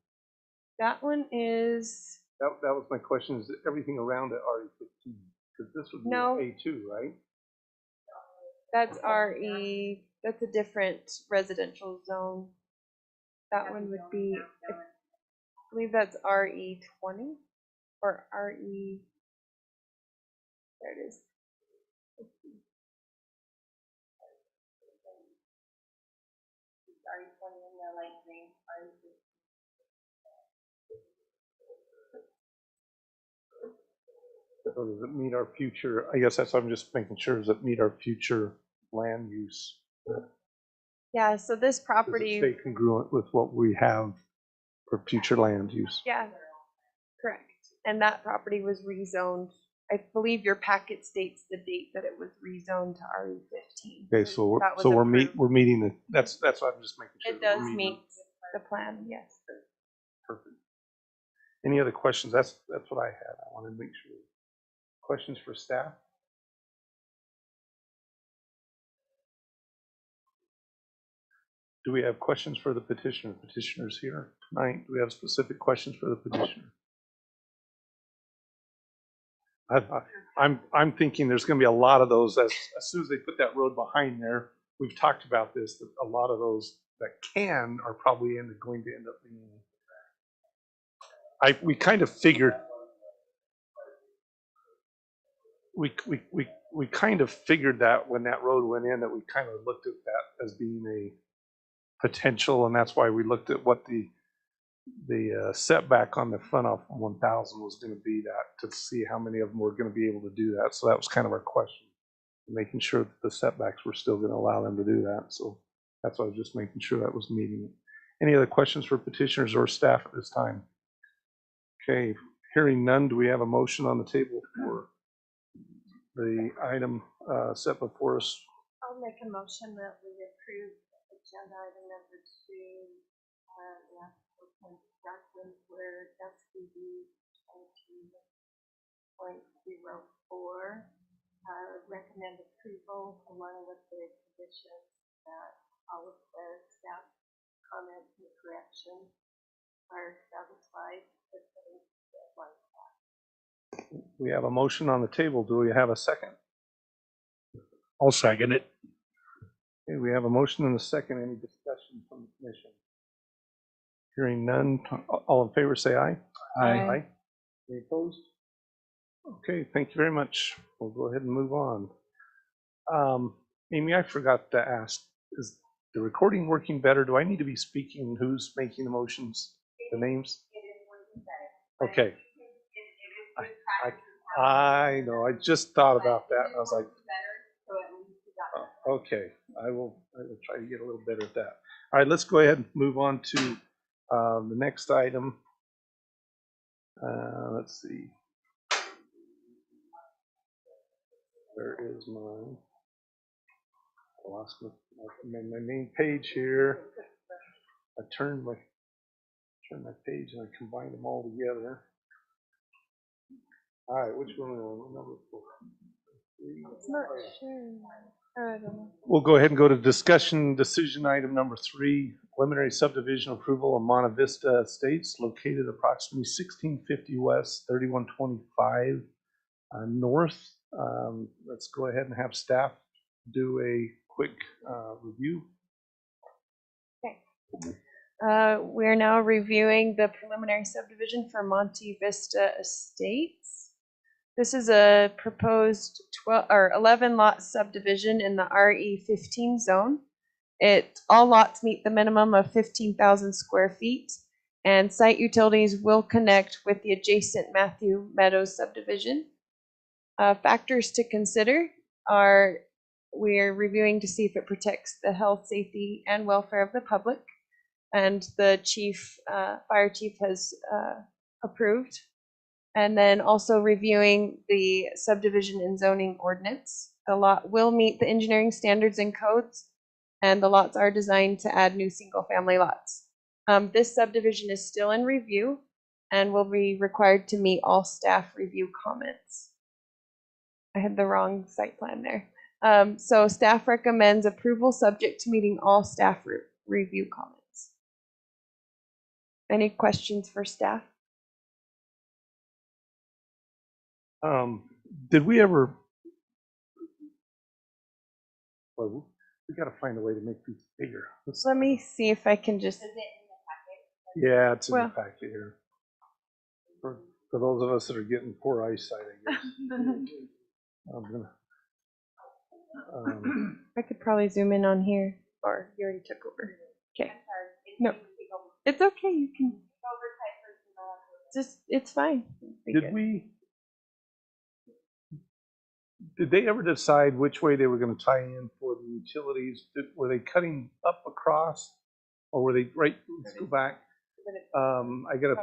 That one is, That was my question, is everything around it RE15? Because this would be No. A2, right? that's RE, that's a different residential zone. That one would be, I believe that's RE20 or RE, there it is. Sorry, 20 in the light green. Sorry. So does it meet our future, I guess that's what I'm just making sure, does it meet our future land use? Yeah, so this Does it property, stay congruent with what we have for future land use? yeah, correct. And that property was rezoned. I believe your packet states the date that it was rezoned to RE15. Okay, so That was we're approved. meeting the, that's what I'm just making sure. It that does we're meet the plan, yes. Perfect. Any other questions? That's what I had. I wanted to make sure. Questions for staff? Do we have questions for the petitioner? Petitioner's here tonight. Do we have specific questions for the petitioner? I'm thinking there's going to be a lot of those as soon as they put that road behind there. We've talked about this, that a lot of those that can are probably going to end up being. We kind of figured. We kind of figured that when that road went in, that we kind of looked at that as being a potential, and that's why we looked at what the setback on the front off 1000 was going to be, that to see how many of them were going to be able to do that. So that was kind of our question, making sure that the setbacks were still going to allow them to do that. So that's why I was just making sure that was meeting it. Any other questions for petitioners or staff at this time? Okay, hearing none, do we have a motion on the table for the item set before us? I'll make a motion that we approve agenda item number 2, reference where SBD 22.04, recommend approval along with the conditions that all of the staff comments and corrections are satisfied with the deadline. We have a motion on the table. Do we have a second? I'll second it. Okay, we have a motion and a second. Any discussion from the commission? Hearing none, all in favor say aye. Aye. Any opposed? Okay, thank you very much. We'll go ahead and move on. Amy, I forgot to ask, is the recording working better? Do I need to be speaking? Who's making the motions? The names? Okay. I know, I just thought about that, and I was like, okay, I will try to get a little better at that. All right, let's go ahead and move on to the next item. Let's see. Where is mine? I lost my main page here. I turned my page and I combined them all together. All right, which one are we on? Number 4. It's not sure. I don't know. We'll go ahead and go to discussion decision item number 3, preliminary subdivision approval of Monte Vista Estates located approximately 1650 west, 3125 north. Let's go ahead and have staff do a quick review. We're now reviewing the preliminary subdivision for Monte Vista Estates. This is a proposed 11 lot subdivision in the RE15 zone. All lots meet the minimum of 15,000 square feet, and site utilities will connect with the adjacent Matthew Meadows subdivision. Factors to consider are we are reviewing to see if it protects the health, safety, and welfare of the public, and the fire chief has approved. And then also reviewing the subdivision and zoning ordinance. The lot will meet the engineering standards and codes, and the lots are designed to add new single-family lots. This subdivision is still in review and will be required to meet all staff review comments. I had the wrong site plan there. So staff recommends approval subject to meeting all staff review comments. Any questions for staff? Did we ever? Well, we got to find a way to make these bigger. Let me see if I can just. Yeah, it's in Well. the packet here. For those of us that are getting poor eyesight, I guess. I'm gonna. I could probably zoom in on here, or you already took over. Okay. No, it's okay. You can. It's fine. Did they ever decide which way they were going to tie in for the utilities? Were they cutting up across, or were they right? Let's go back. I gotta.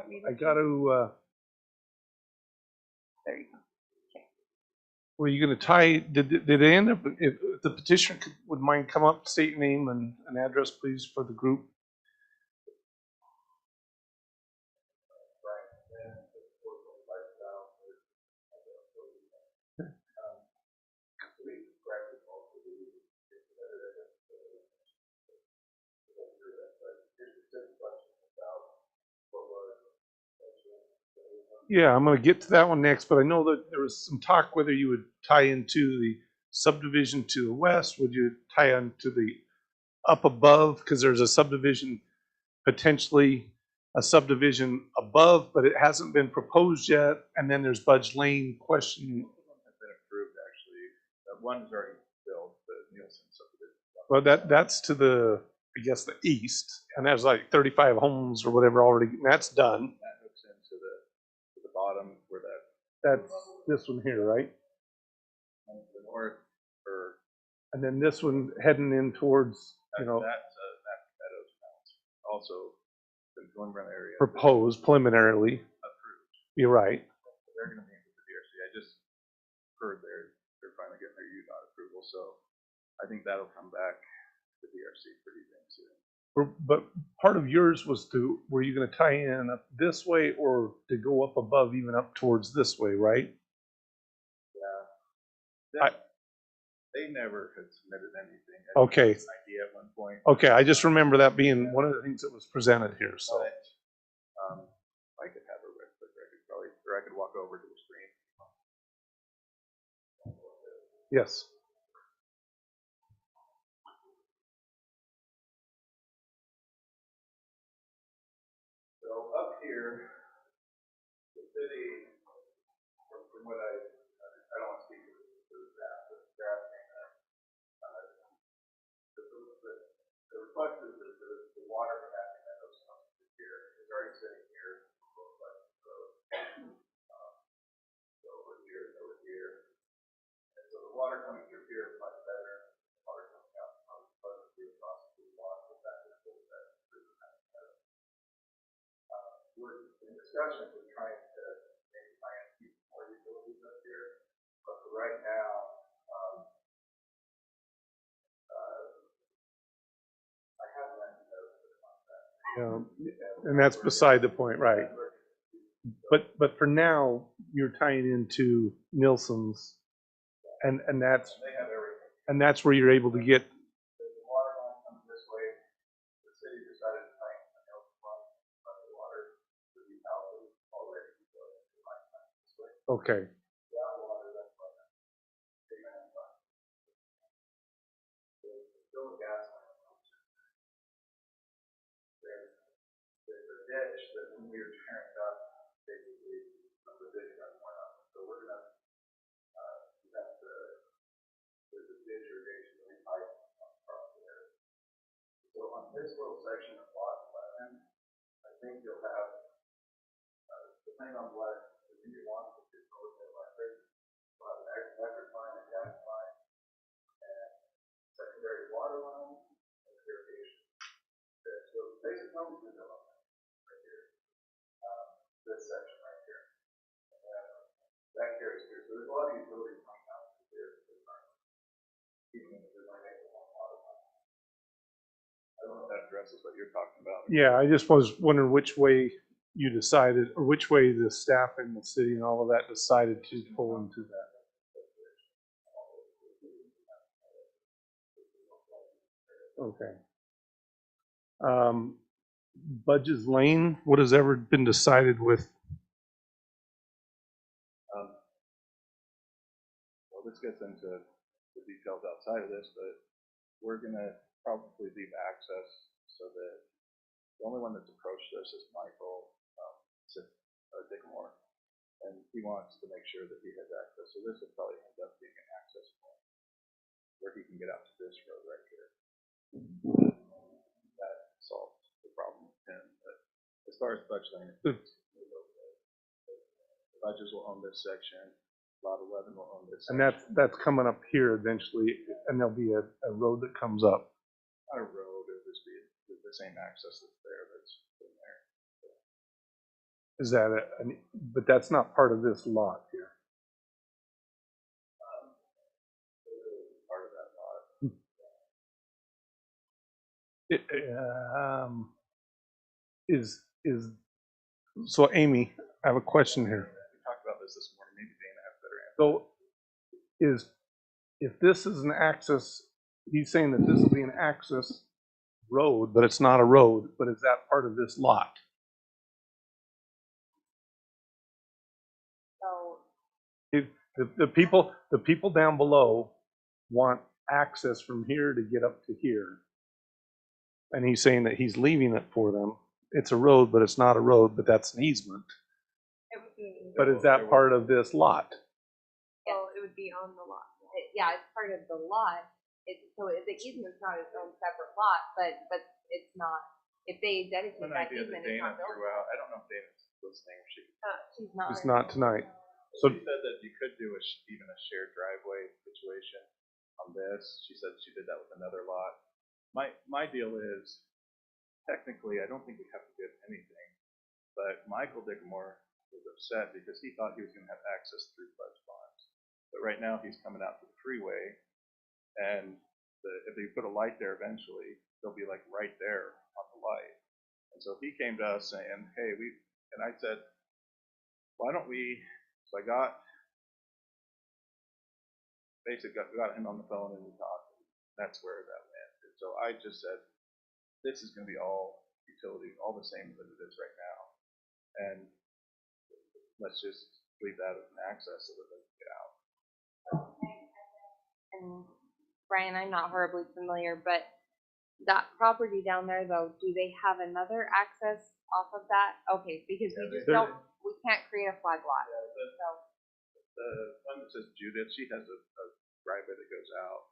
There you go. Were you going to tie? Did they end up? If the petitioner would mind come up, state your name and an address, please, for the group. Yeah, I'm going to get to that one next, but I know that there was some talk whether you would tie into the subdivision to the west, would you tie into the up above, because there's a subdivision, potentially a subdivision above, but it hasn't been proposed yet, and then there's Budge Lane question. Has been approved, actually. One's already built, the Nielsen subdivision. Well, that's to the, I guess, the east, and there's like 35 homes or whatever already, and that's done. That hooks into the bottom where That's this one here, right? the north, or And then this one heading in towards, that's Meadows now. Also, the Glenburn area. proposed preliminarily. Approved. You're right. They're going to meet with the DRC. I just heard they're finally getting their UDOT approval, so I think that'll come back to the DRC pretty dang soon. But part of yours was were you going to tie in up this way or to go up above, even up towards this way, right? Yeah. They never had submitted anything. Okay. An idea at one point. Okay, I just remember that being one of the things that was presented here. So But, I could have a real quick record, or I could walk over to the screen. yes. So up here, the city, from what I don't want to speak to the draft, but the draft came in. The request is that the water from Matthew Meadows comes through here. It's already sitting here. So over here. And so the water coming through here is much better. The water coming out pleasantly across the water, but that is still better through the Matthew Meadows. We're in discussions with trying to maybe try and keep more utilities up here, but for right now, know, and that's beside the point, right? But for now, you're tying into Nilsson's, and that's They have everything. and that's where you're able to get. The water line comes this way. The city decided to tighten the Nelson line, but the water to be out already. So it's the line this way. Okay, That water, that's like a big man line. There's still a gas line. There's a ditch that when we were tearing it up, basically subdivision got torn up. So we're gonna have to, there's a ditch irrigation that we pipe across there. So on this little section of lot 11, I think you'll have, depending on what the city wants, if it's over the electric, we'll have an electric line, a gas line, and secondary water line, and irrigation. So basic homes are going right here. This section right here. That carries through. So there's a lot of utilities coming out here. Even if there's only one water line. I don't know if that addresses what you're talking about. yeah, I just was wondering which way you decided, or which way the staff in the city and all of that decided to pull into that. Okay. Budge's Lane, what has ever been decided with? Well, this gets into the details outside of this, but we're gonna probably leave access so that the only one that's approached this is Michael Dickamore, and he wants to make sure that he has access. So this will probably end up being an access point where he can get out to this road right here. That solves the problem with him. But as far as Budge Lane, the Budges will own this section. Lot 11 will own this And section. that's coming up here eventually, and there'll be a road that comes up. Not a road, it'll just be the same access that's there that's in there. Is that but that's not part of this lot here. Part of that lot. Is so Amy, I have a question here. We talked about this morning, maybe Dana has a better answer. So if this is an access, he's saying that this will be an access road, but it's not a road, but is that part of this lot? So The people down below want access from here to get up to here. And he's saying that he's leaving it for them. It's a road, but it's not a road, but that's an easement. It would be, But is that part of this lot? well, it would be on the lot. yeah, it's part of the lot. So the easement's not its own separate lot, but it's not. If they dedicate An that idea easement, that it's Dana not built. threw out, I don't know if Dana's listening, or she She's not. It's not tonight. So she said that you could do even a shared driveway situation on this. She said she did that with another lot. My deal is, technically, I don't think we have to give anything, but Michael Dickamore was upset because he thought he was going to have access through Budge Farms. But right now, he's coming out to the freeway, and if they put a light there eventually, they'll be like right there on the light. And so he came to us saying, hey, and I said, why don't we, so I got him on the phone and we talked, and that's where that went. And so I just said, this is going to be all utility, all the same as it is right now. And let's just leave that as an access so that they can get out. And Brian, I'm not horribly familiar, but that property down there, though, do they have another access off of that? Okay, because we can't create a flag lot. So The one that says Judith, she has a driveway that goes out.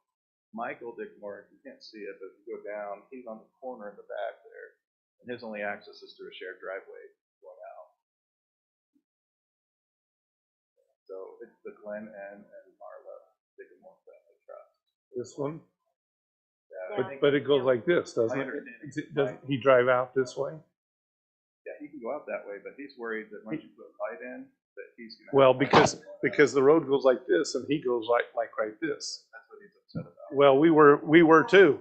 Michael Dickamore, you can't see it, but if you go down, he's on the corner in the back there, and his only access is through a shared driveway going out. So it's the Glenn and Marla Dickamore family trust. this one, Yeah, but it goes like this, doesn't it? Does he drive out this way? yeah, he can go out that way, but he's worried that once you put a light in, that he's gonna. Well, have to- because the road goes like this and he goes like right this. That's what he's upset about. Well, we were too.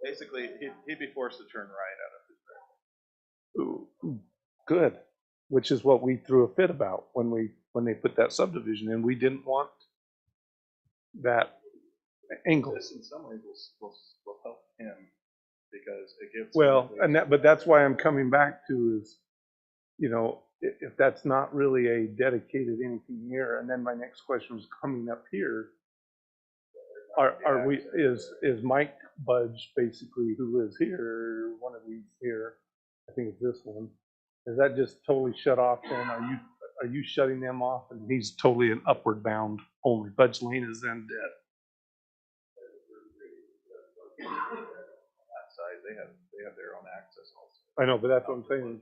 Basically, he'd be forced to turn right out of his driveway. Ooh, good, which is what we threw a fit about when they put that subdivision in. We didn't want that angle. This in some ways will help him because it gives. Well, but that's why I'm coming back to is, you know, if that's not really a dedicated anything here, and then my next question was coming up here. Are we, is Mike Budge basically, who lives here, one of these here, I think it's this one, is that just totally shut off then? Are you shutting them off and he's totally an upward bound only? Budge Lane is then dead. That side, they have their own access also. I know, but that's what I'm saying.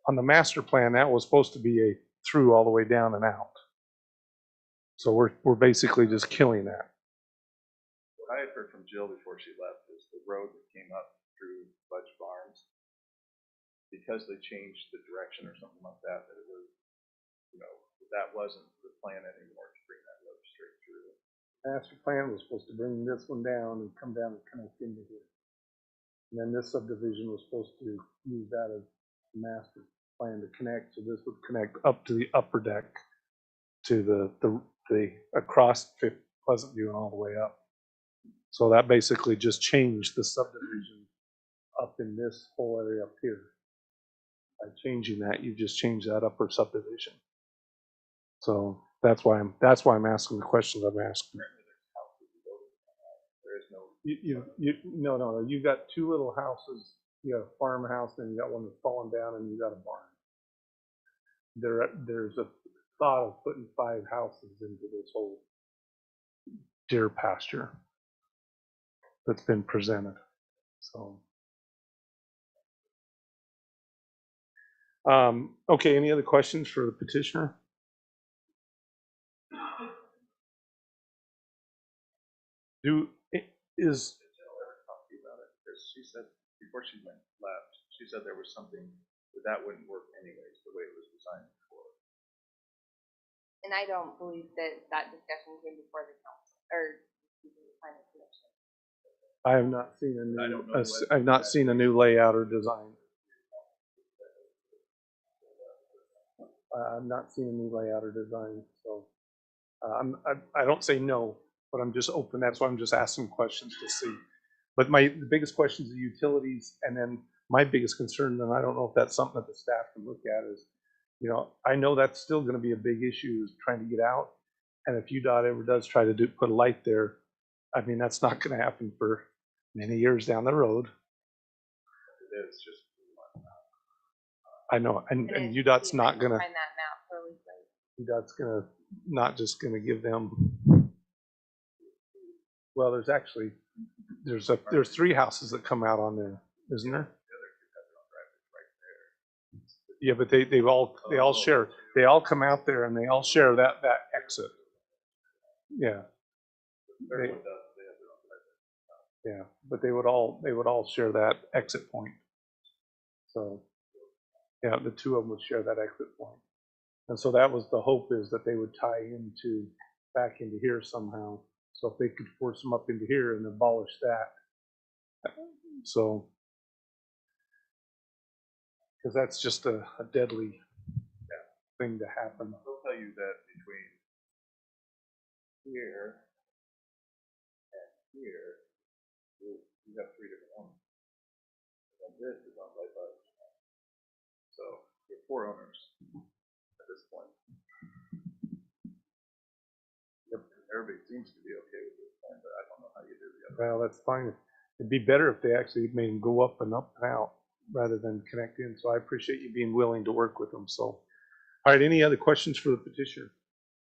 On the master plan, that was supposed to be a through all the way down and out. So we're basically just killing that. What I had heard from Jill before she left is the road that came up through Budge Farms, because they changed the direction or something like that, that it was, you know, that wasn't the plan anymore to bring that road straight through. Master plan was supposed to bring this one down and come down and connect into here. And then this subdivision was supposed to use that as the master plan to connect. So this would connect up to the upper deck to the across Pleasant View and all the way up. So that basically just changed the subdivision up in this whole area up here. By changing that, you just change that upper subdivision. So that's why I'm asking the questions I'm asking. There is no. No. You got two little houses. You got a farmhouse, and you got one that's fallen down, and you got a barn. There's a thought of putting 5 houses into this whole deer pasture that's been presented. So, okay. Any other questions for the petitioner? Is She said before she left, she said there was something that wouldn't work anyways, the way it was designed before. And I don't believe that discussion came before the council, or the planning commission. I have not seen I've not seen a new layout or design. I've not seen a new layout or design, so I don't say no, but I'm just open. That's why I'm just asking questions to see. But the biggest question is the utilities, and then my biggest concern, and I don't know if that's something that the staff can look at, is, you know, I know that's still going to be a big issue, is trying to get out. And if UDOT ever does try to put a light there, I mean, that's not going to happen for many years down the road. It is just. I know, and UDOT's not going to. Find that map really quick. UDOT's going to not just going to give them. Well, there's 3 houses that come out on there, isn't there? Yeah, but they all share. They all come out there and they all share that exit. Yeah. Yeah, but they would all share that exit point. So, yeah, the 2 of them would share that exit point. And so that was the hope, is that they would tie back into here somehow. So if they could force them up into here and abolish that. So, because that's just a deadly thing to happen. They'll tell you that between here and here, you have 3 different owners. And this is owned by Budge. So you have 4 owners at this point. Yep. Everybody seems to be okay with this plan, but I don't know how you do the other. Well, that's fine. It'd be better if they actually made them go up and out rather than connect in. So I appreciate you being willing to work with them. So, all right, any other questions for the petitioner?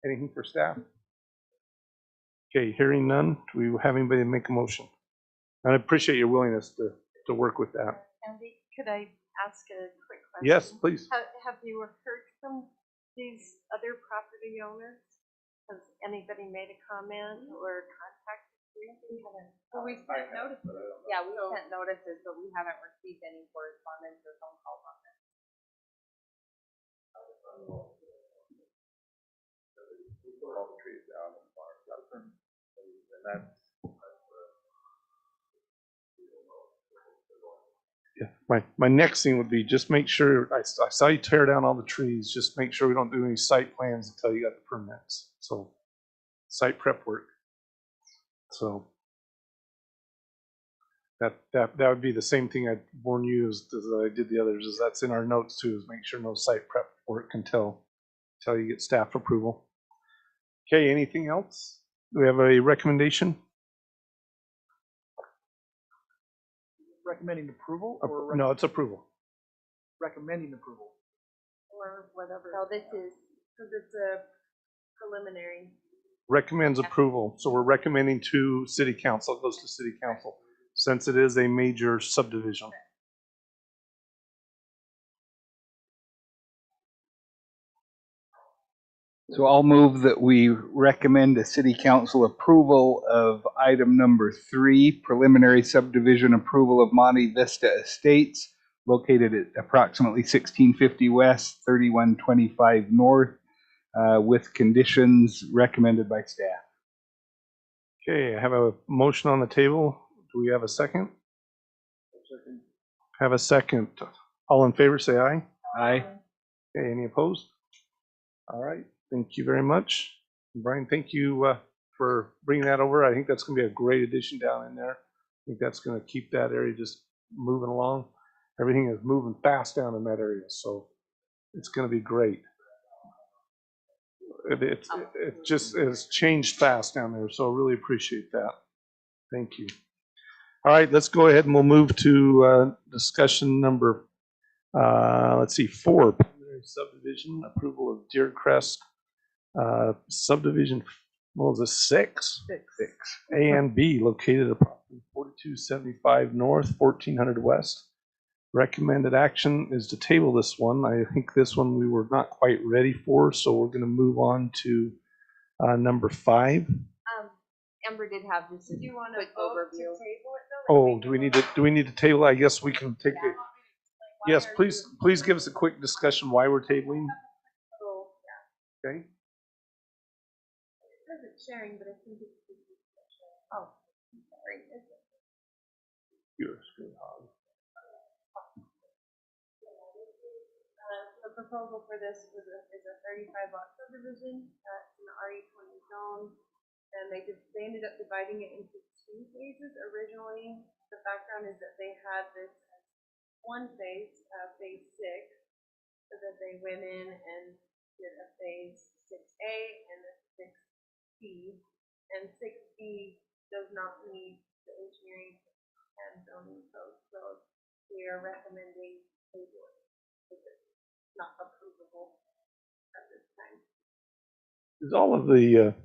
Anything for staff? Okay, hearing none, do we have anybody make a motion? And I appreciate your willingness to work with that. Andy, could I ask a quick question? Yes, please. Have you heard from these other property owners? Has anybody made a comment or contacted you? Well, we sent notices. Yeah, we sent notices, but we haven't received any correspondence or phone calls on this. We put all the trees down and farms up, and that's My next thing would be just make sure, I saw you tear down all the trees, just make sure we don't do any site plans until you got the permits. So, site prep work. So, that would be the same thing I'd warn you as I did the others, is that's in our notes too, is make sure no site prep work until you get staff approval. Okay, anything else? Do we have a recommendation? Recommending approval or No, it's approval. recommending approval? Or whatever. So this is, Because it's a preliminary. Recommends approval. So we're recommending to city council. It goes to city council since it is a major subdivision. So I'll move that we recommend the city council approval of item number 3, preliminary subdivision approval of Monte Vista Estates, located at approximately 1650 West, 3125 North, with conditions recommended by staff. Okay, I have a motion on the table. Do we have a second? Have a second. All in favor, say aye. Aye. Okay, any opposed? All right, thank you very much. Brian, thank you for bringing that over. I think that's going to be a great addition down in there. I think that's going to keep that area just moving along. Everything is moving fast down in that area, so it's going to be great. It just has changed fast down there, so I really appreciate that. Thank you. All right, let's go ahead and we'll move to discussion number, let's see, 4, preliminary subdivision approval of Deer Crest subdivision. What was it, 6? 6. A and B located at approximately 4275 North, 1400 West. Recommended action is to table this one. I think this one we were not quite ready for, so we're going to move on to number 5. Amber did have just a Do you want to quick vote to overview. table it though? Oh, do we need to table? I guess we can take a, yes, please give us a quick discussion why we're tabling. Okay. It says it's sharing, but I think it's. Oh, sorry. You're a screen hog. The proposal for this is a 35 lot subdivision in the RE20 zone. And they ended up dividing it into 2 phases originally. The background is that they had this as one phase, phase 6, so that they went in and did a phase 6A and a 6B. And 6B does not meet the engineering and zoning code, so we are recommending tabling. It's not approvable at this time. Is all of the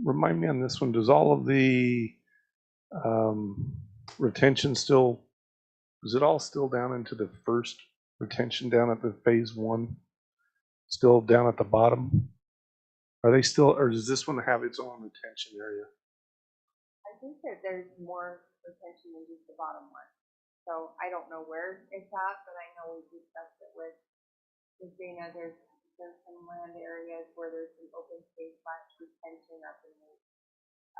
remind me on this one, does all of the retention still, is it all still down into the first retention down at the phase 1? Still down at the bottom? Are they still, or does this one have its own retention area? I think that there's more retention than just the bottom one. So I don't know where it's at, but I know we discussed it with Dana. There's some land areas where there's some open space / retention up in the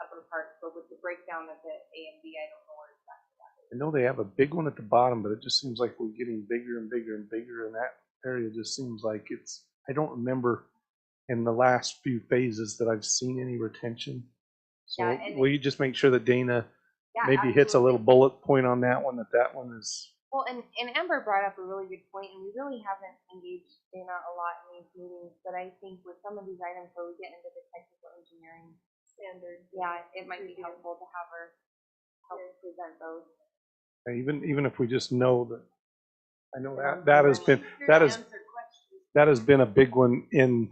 upper part, but with the breakdown of the A and B, I don't know where exactly that is. I know they have a big one at the bottom, but it just seems like we're getting bigger and bigger and bigger, and that area just seems like it's, I don't remember in the last few phases that I've seen any retention. So Yeah, will you just make sure that Dana Yeah, maybe hits a absolutely. little bullet point on that one, that one is. Well, and Amber brought up a really good point, and we really haven't engaged Dana a lot in these meetings, but I think with some of these items where we get into the technical engineering standards, yeah, it might be helpful to have her help present those. Even if we just know that, I know that has been a big one in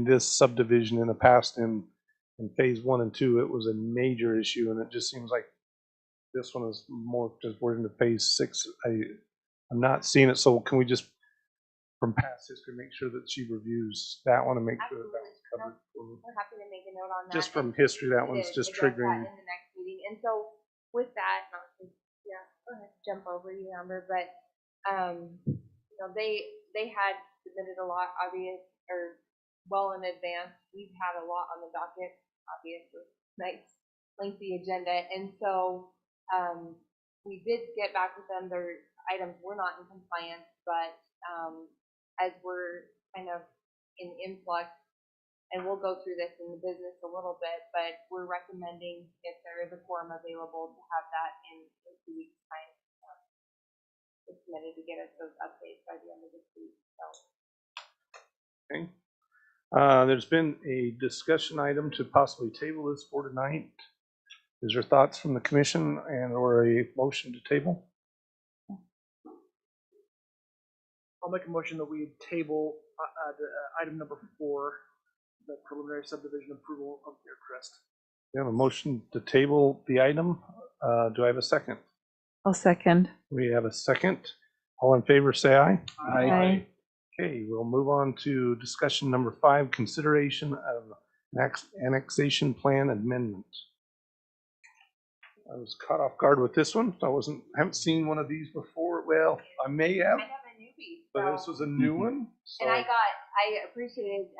this subdivision in the past. In phase 1 and 2, it was a major issue, and it just seems like this one is more because we're into phase 6. I'm not seeing it, so can we just, from past history, make sure that she reviews that one and make sure that that's covered? We're happy to make a note on that. Just from history, that one's just address triggering. that in the next meeting. And so with that, not to go ahead, jump over you, Amber, but you know, they had submitted a lot obvious or well in advance. We've had a lot on the docket, obviously, nice lengthy agenda, and so we did get back with them. They're items were not in compliance, but as we're kind of in influx, and we'll go through this in the business a little bit, but we're recommending if there is a quorum available to have that in 2 weeks' time. It's committed to get us those updates by the end of this week. So. Okay. There's been a discussion item to possibly table this for tonight. Is there thoughts from the commission and or a motion to table? I'll make a motion that we table item number 4, the preliminary subdivision approval of Deercrest. We have a motion to table the item. Do I have a second? I'll second. We have a second. All in favor, say aye. Aye. Okay, we'll move on to discussion number 5, consideration of annexation plan amendment. I was caught off guard with this one. Haven't seen one of these before. Well, I may have, I have a newbie. but this was a new one. So. And I appreciated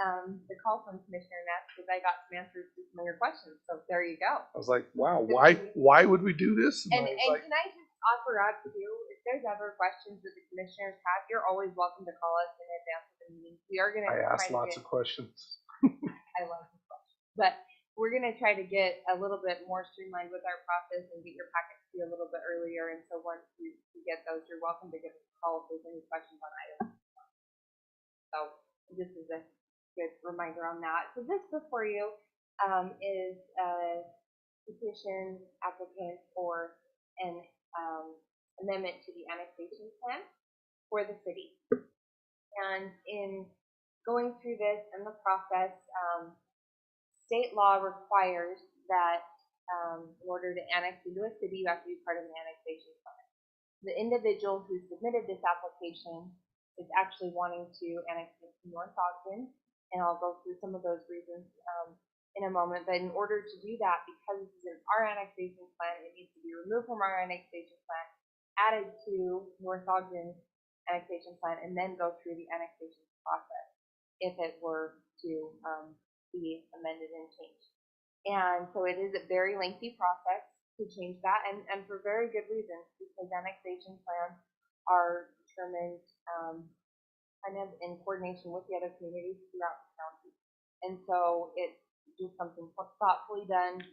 the call from Commissioner Ness because I got some answers to some of your questions. So there you go. I was like, wow, why would we do this? And I was like, can I just offer up too, if there's ever questions that the commissioners have, you're always welcome to call us in advance of the meeting. We are going to I asked lots of questions. I love this question. But we're going to try to get a little bit more streamlined with our process and get your packets to you a little bit earlier. And so once you get those, you're welcome to give us a call if there's any questions on items. So this is a good reminder on that. So this before you is a petition applicant for an amendment to the annexation plan for the city. And in going through this and the process, state law requires that in order to annex into a city, you have to be part of an annexation plan. The individual who submitted this application is actually wanting to annex it to North Ogden, and I'll go through some of those reasons in a moment. But in order to do that, because this is in our annexation plan, it needs to be removed from our annexation plan, added to North Ogden's annexation plan, and then go through the annexation process if it were to be amended and changed. And so it is a very lengthy process to change that, and for very good reasons, because annexation plans are determined kind of in coordination with the other communities throughout the county. And so it's just something thoughtfully done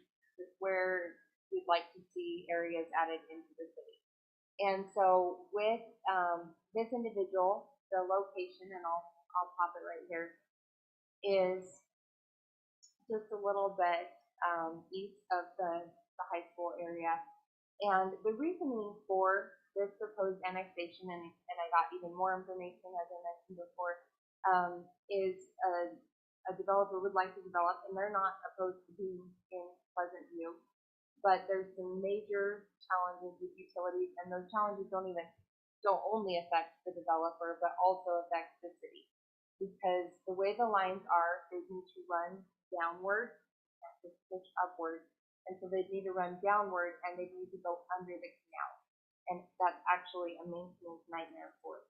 where we'd like to see areas added into the city. And so with this individual, the location, and I'll pop it right here, is just a little bit east of the high school area. And the reasoning for this proposed annexation, and I got even more information as I mentioned before, is a developer would like to develop, and they're not opposed to being in Pleasant View, but there's some major challenges with utilities, and those challenges don't only affect the developer, but also affect the city. Because the way the lines are, they need to run downward, not just push upward. And so they need to run downward, and they need to go under the canal. And that's actually a maintenance nightmare for us.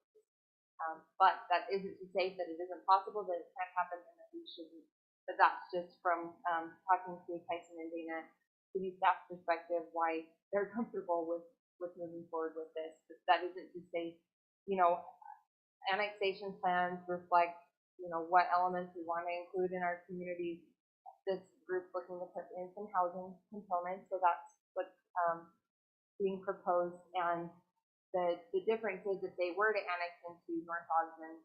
But that isn't to say that it isn't possible, that it can't happen, and that we shouldn't. But that's just from talking to Tyson and Dana, city staff perspective, why they're comfortable with moving forward with this. But that isn't to say, annexation plans reflect, what elements we want to include in our community. This group looking to put in some housing components, so that's what's being proposed. And the difference is if they were to annex into North Ogden,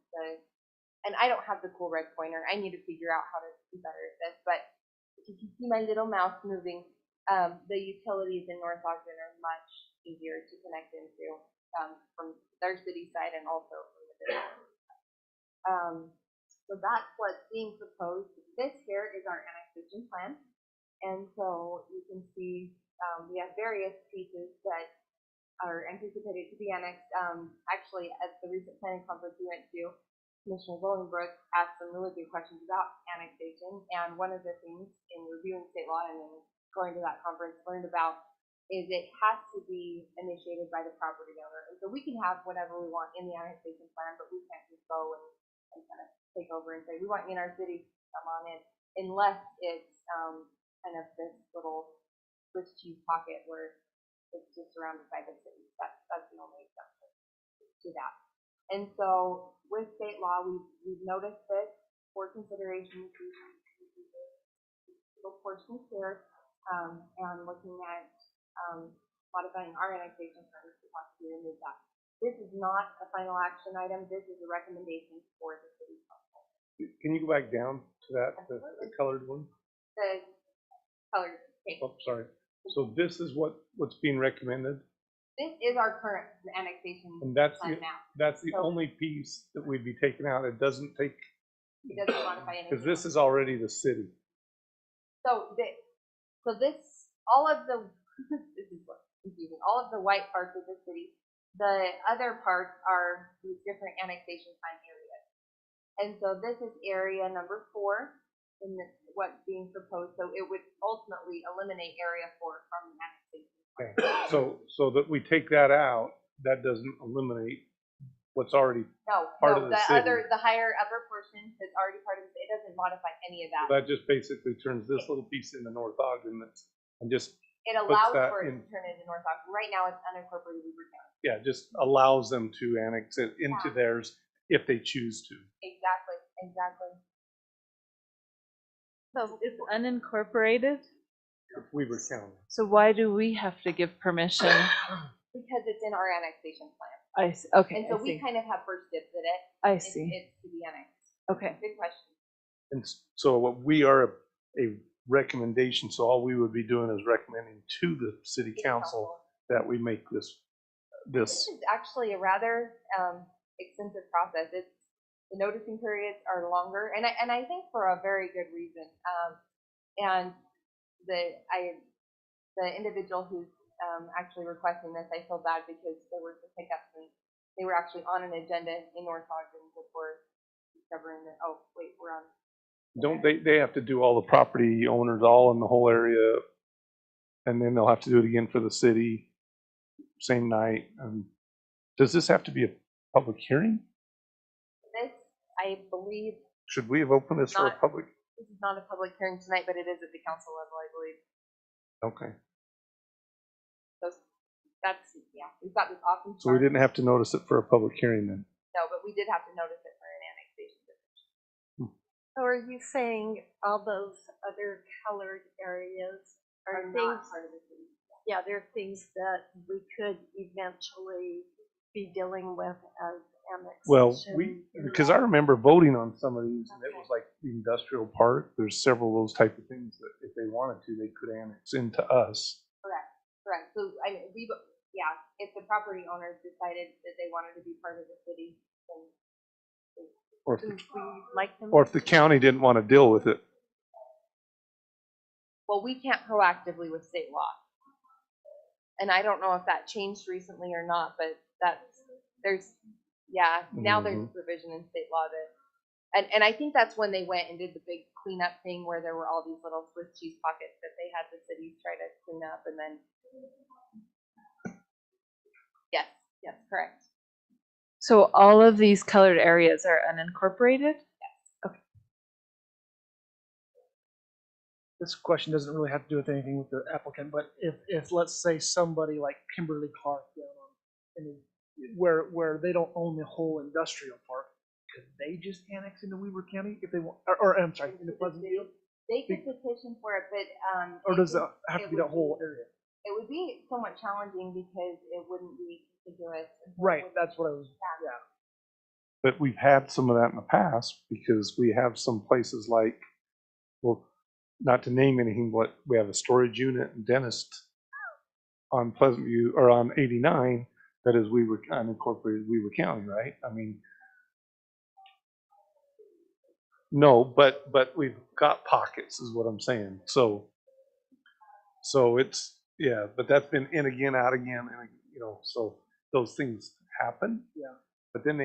and I don't have the cool red pointer, I need to figure out how to do better at this, but if you can see my little mouse moving, the utilities in North Ogden are much easier to connect into from their city side and also from the business side. So that's what's being proposed. This here is our annexation plan. And so you can see we have various pieces that are anticipated to be annexed. Actually, at the recent planning conference we went to, Commissioner Willingbrook asked some really good questions about annexation. And one of the things in reviewing state law and then going to that conference learned about is it has to be initiated by the property owner. And so we can have whatever we want in the annexation plan, but we can't just go and kind of take over and say, we want you in our city, come on in, unless it's kind of this little Swiss cheese pocket where it's just surrounded by the city. That's the only exception. to that. And so with state law, we've noticed this for consideration, little portion here, and looking at modifying our annexation terms to possibly remove that. This is not a final action item. This is a recommendation for the city council. Can you go back down to that, the colored one? The colored page. Oh, sorry. So this is what's being recommended? This is our current annexation And that's plan the, now. that's the So- only piece that we'd be taking out. It doesn't take, It doesn't modify anything. because this is already the city. So this, all of the, this is what's confusing, all of the white parts of the city, the other parts are these different annexation plan areas. And so this is area number 4 in what's being proposed, so it would ultimately eliminate area 4 from the annexation. Okay. So that we take that out, that doesn't eliminate what's already, No, Part no, of the the city. the higher upper portion that's already part of it, it doesn't modify any of that. that just basically turns this little piece into North Ogden that's, and just, It allows that for it in- to turn into North Ogden. Right now, it's unincorporated Weaver County. yeah, just allows them to annex it into theirs if they choose to. Exactly, exactly. So it's unincorporated, Weaver County. so why do we have to give permission? Because it's in our annexation plan. I see, okay, And so I we see, kind of have first dibs at it. I It's see, to be annexed. okay. Good question. And so what we are a recommendation, so all we would be doing is recommending to the city council that we make this. This is actually a rather extensive process. It's the noticing periods are longer, and I think for a very good reason. And the individual who's actually requesting this, I feel bad because there were some hiccups and they were actually on an agenda in North Ogden before discovering that. Oh wait, we're on. Don't they have to do all the property owners all in the whole area, and then they'll have to do it again for the city same night. Does this have to be a public hearing? This, I believe, Should we have opened this for a Not- public? this is not a public hearing tonight, but it is at the council level, I believe. Okay, So that's, yeah, we've got this awesome. so we chart. didn't have to notice it for a public hearing then. No, but we did have to notice it for an annexation. So are you saying all those other colored areas are Are not things, part of the city. yeah, they're things that we could eventually be dealing with as annexation? Well, because I remember voting on some of these, and it was like the industrial park. There's several of those type of things that if they wanted to, they could annex into us. Correct. So if the property owners decided that they wanted to be part of the city, then Or if Do the, we like them? or if the county didn't want to deal with it. well, we can't proactively with state law. And I don't know if that changed recently or not, but now there's a provision in state law that, and I think that's when they went and did the big cleanup thing where there were all these little Swiss cheese pockets that they had the cities try to clean up, and then, yes, correct. So all of these colored areas are unincorporated? This question doesn't really have to do with anything with the applicant, but if let's say somebody like Kimberly Clark down on, where they don't own the whole industrial park, could they just annex into Weaver County if they want, or I'm sorry, into Pleasantville? They could petition for it, but Or does it have to be that whole area? It would be somewhat challenging because it wouldn't be contiguous. Right, that's what I was, yeah. But we've had some of that in the past because we have some places like, well, not to name anything, but we have a storage unit and dentist on Pleasant View or on 89 that is unincorporated Weaver County, right? I mean, no, but we've got pockets is what I'm saying. So it's, yeah, but that's been in again, out again, and so those things happen. Yeah. But then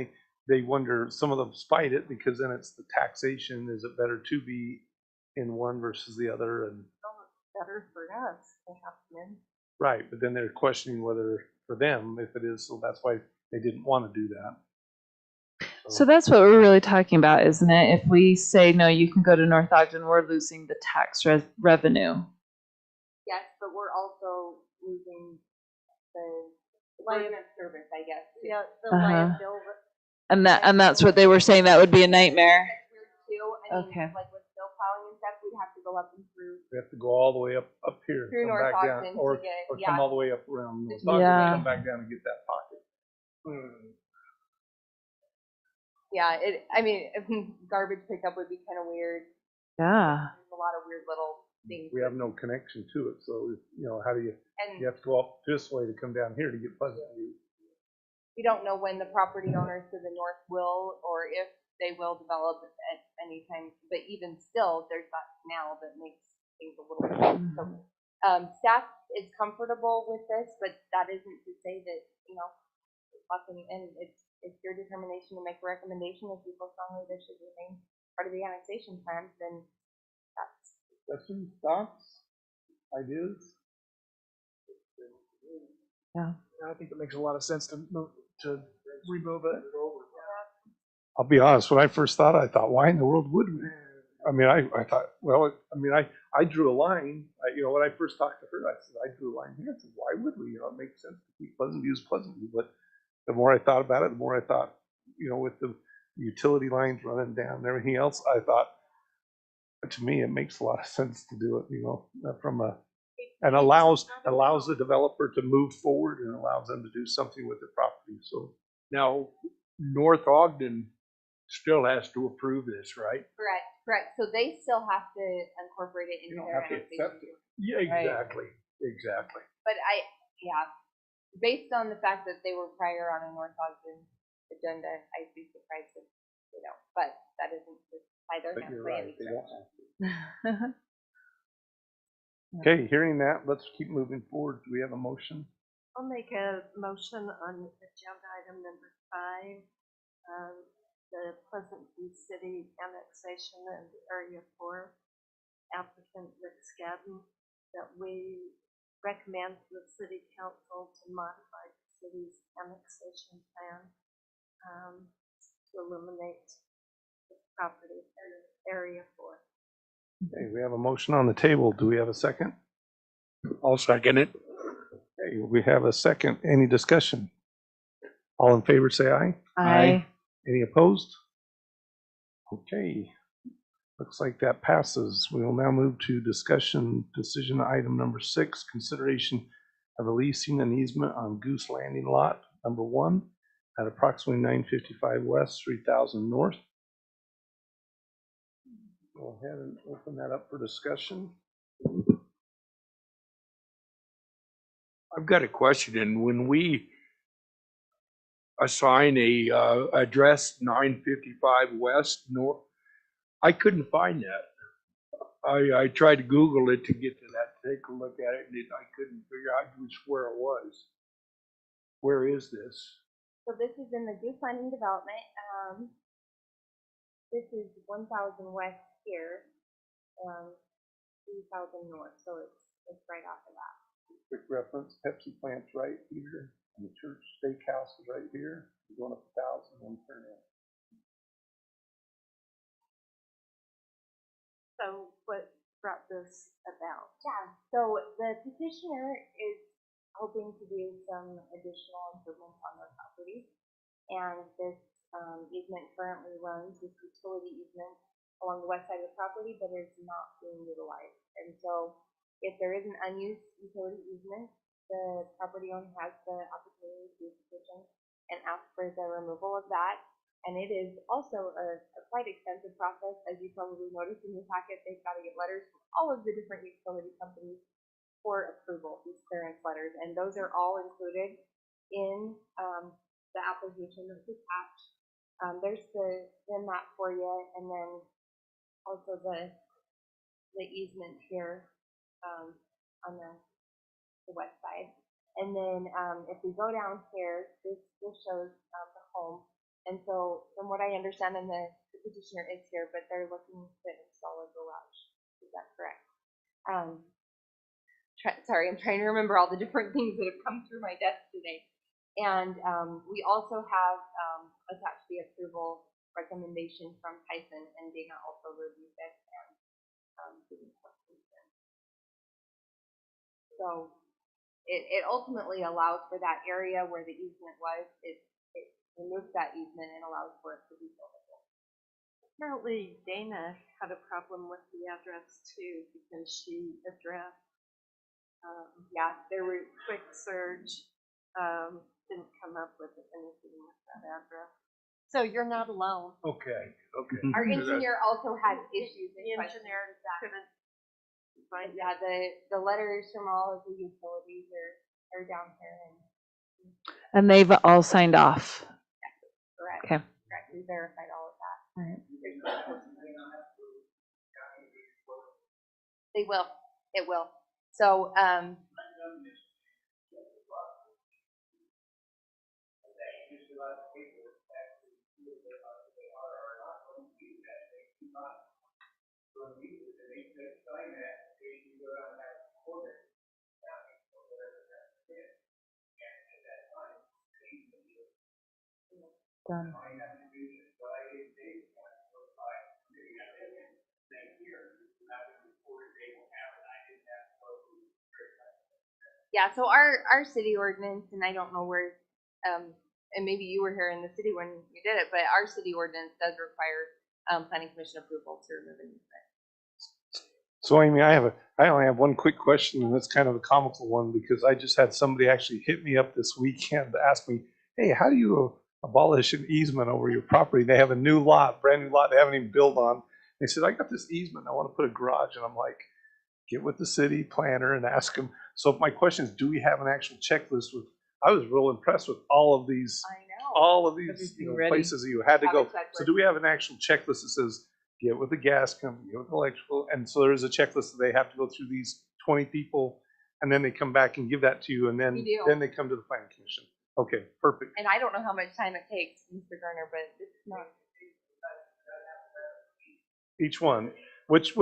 they wonder, some of them fight it because then it's the taxation. Is it better to be in one versus the other? And Better for us to have them in. right, but then they're questioning whether for them, if it is, so that's why they didn't want to do that. So that's what we're really talking about, isn't it? If we say, no, you can go to North Ogden, we're losing the tax revenue. Yes, but we're also losing the burden of service, I guess. Yeah, the Uh-huh. liability. And that's what they were saying. That would be a nightmare. That's weird too. I mean, Okay. like with snow plowing and stuff, we'd have to go up and through We have to go all the way up here, through come North back down, Ogden or to get, come yeah. all the way up around North Yeah. Ogden, Yeah. and come back down and get that pocket. Yeah, I mean, garbage pickup would be kind of weird. Yeah. There's a lot of weird little things. We have no connection to it, so, you know, how do you And have to go up this way to come down here to get Pleasant View. we don't know when the property owners to the north will, or if they will develop at any time. But even still, there's that canal that makes things a little weird. So, staff is comfortable with this, but that isn't to say that, you know, and it's your determination to make a recommendation. If you feel strongly this should remain part of the annexation plan, then that's. Questions, thoughts, ideas? Yeah. I think it makes a lot of sense to remove it. I'll be honest, when I first thought, I thought, why in the world would we? I mean, I thought, well, I mean, I drew a line. You know, when I first talked to her, I said, I drew a line here. I said, why would we? You know, it makes sense to keep Pleasant View as Pleasant View. But the more I thought about it, the more I thought, you know, with the utility lines running down and everything else, I thought, to me, it makes a lot of sense to do it, you know, and allows the developer to move forward and allows them to do something with their property. So Now, North Ogden still has to approve this, right? Correct. So they still have to incorporate it you into don't their have to annexation. accept it. Yeah, exactly. But based on the fact that they were prior on a North Ogden agenda, I'd be surprised if, you know, but that isn't by their But hands you're by right, any they stretch. don't have to. Okay, hearing that, let's keep moving forward. Do we have a motion? I'll make a motion on agenda item number 5, the Pleasant View City annexation and Area 4 applicant Rick Skadden, that we recommend to the city council to modify the city's annexation plan to eliminate the property area 4. Okay, we have a motion on the table. Do we have a second? I'll second it. Okay, we have a second. Any discussion? All in favor, say aye. Aye. Any opposed? Okay, looks like that passes. We will now move to discussion decision item number 6, consideration of releasing an easement on Goose Landing Lot number 1 at approximately 955 West, 3000 North. Go ahead and open that up for discussion. I've got a question. And when we assign a address 955 West North, I couldn't find that. I tried to Google it to get to that, take a look at it, and I couldn't figure out where it was. Where is this? So this is in the Goose Landing development. This is 1000 West here, 3000 North, so it's right off of that. Quick reference, Pepsi plant's right here, and the church steakhouse is right here. You're going up 1000 and turn in. So what brought this about? Yeah, so the petitioner is hoping to do some additional improvements on their property. And this easement currently runs, this utility easement, along the west side of the property, but is not being utilized. And so if there is an unused utility easement, the property owner has the opportunity to petition and ask for the removal of that. And it is also a quite extensive process. As you probably noticed in your packet, they've got to get letters from all of the different utility companies for approval, these clearance letters. And those are all included in the application that's attached. There's the map for you, and then also the easement here on the west side. And then if we go down here, this shows the home. And so from what I understand, and the petitioner is here, but they're looking to install a garage. Is that correct? Sorry, I'm trying to remember all the different things that have come through my desk today. And we also have attached the approval recommendation from Tyson, and Dana also reviewed this and didn't question it. So It ultimately allows for that area where the easement was, it removes that easement and allows for it to be buildable. Apparently Dana had a problem with the address too, because she addressed, Yeah, there were, quick search, didn't come up with anything with that address. So you're not alone. Okay, okay. our engineer also had issues The and questions engineer with that. couldn't find Yeah, the letters from all of the utilities are down here and And they've all signed off. correct. Okay. Correct. We verified all of that. All right. They will. It will. So, Done. yeah, so our city ordinance, and I don't know where, and maybe you were here in the city when we did it, but our city ordinance does require planning commission approval to remove an easement. So Amy, I only have one quick question, and that's kind of a comical one because I just had somebody actually hit me up this weekend to ask me, hey, how do you abolish an easement over your property? They have a new lot, brand new lot they haven't even built on. They said, I got this easement, I want to put a garage. And I'm like, get with the city planner and ask them. So my question is, do we have an actual checklist with, I was real impressed with all of these I know. Everything ready. places that you had to Have a go. So checklist. do we have an actual checklist that says, get with the gas company, get with the electrical, and so there's a checklist that they have to go through these 20 people, and then they come back and give that to you, and then We do. then they come to the planning commission. Okay, perfect. And I don't know how much time it takes, Mr. Garner, but it's not. Each one, which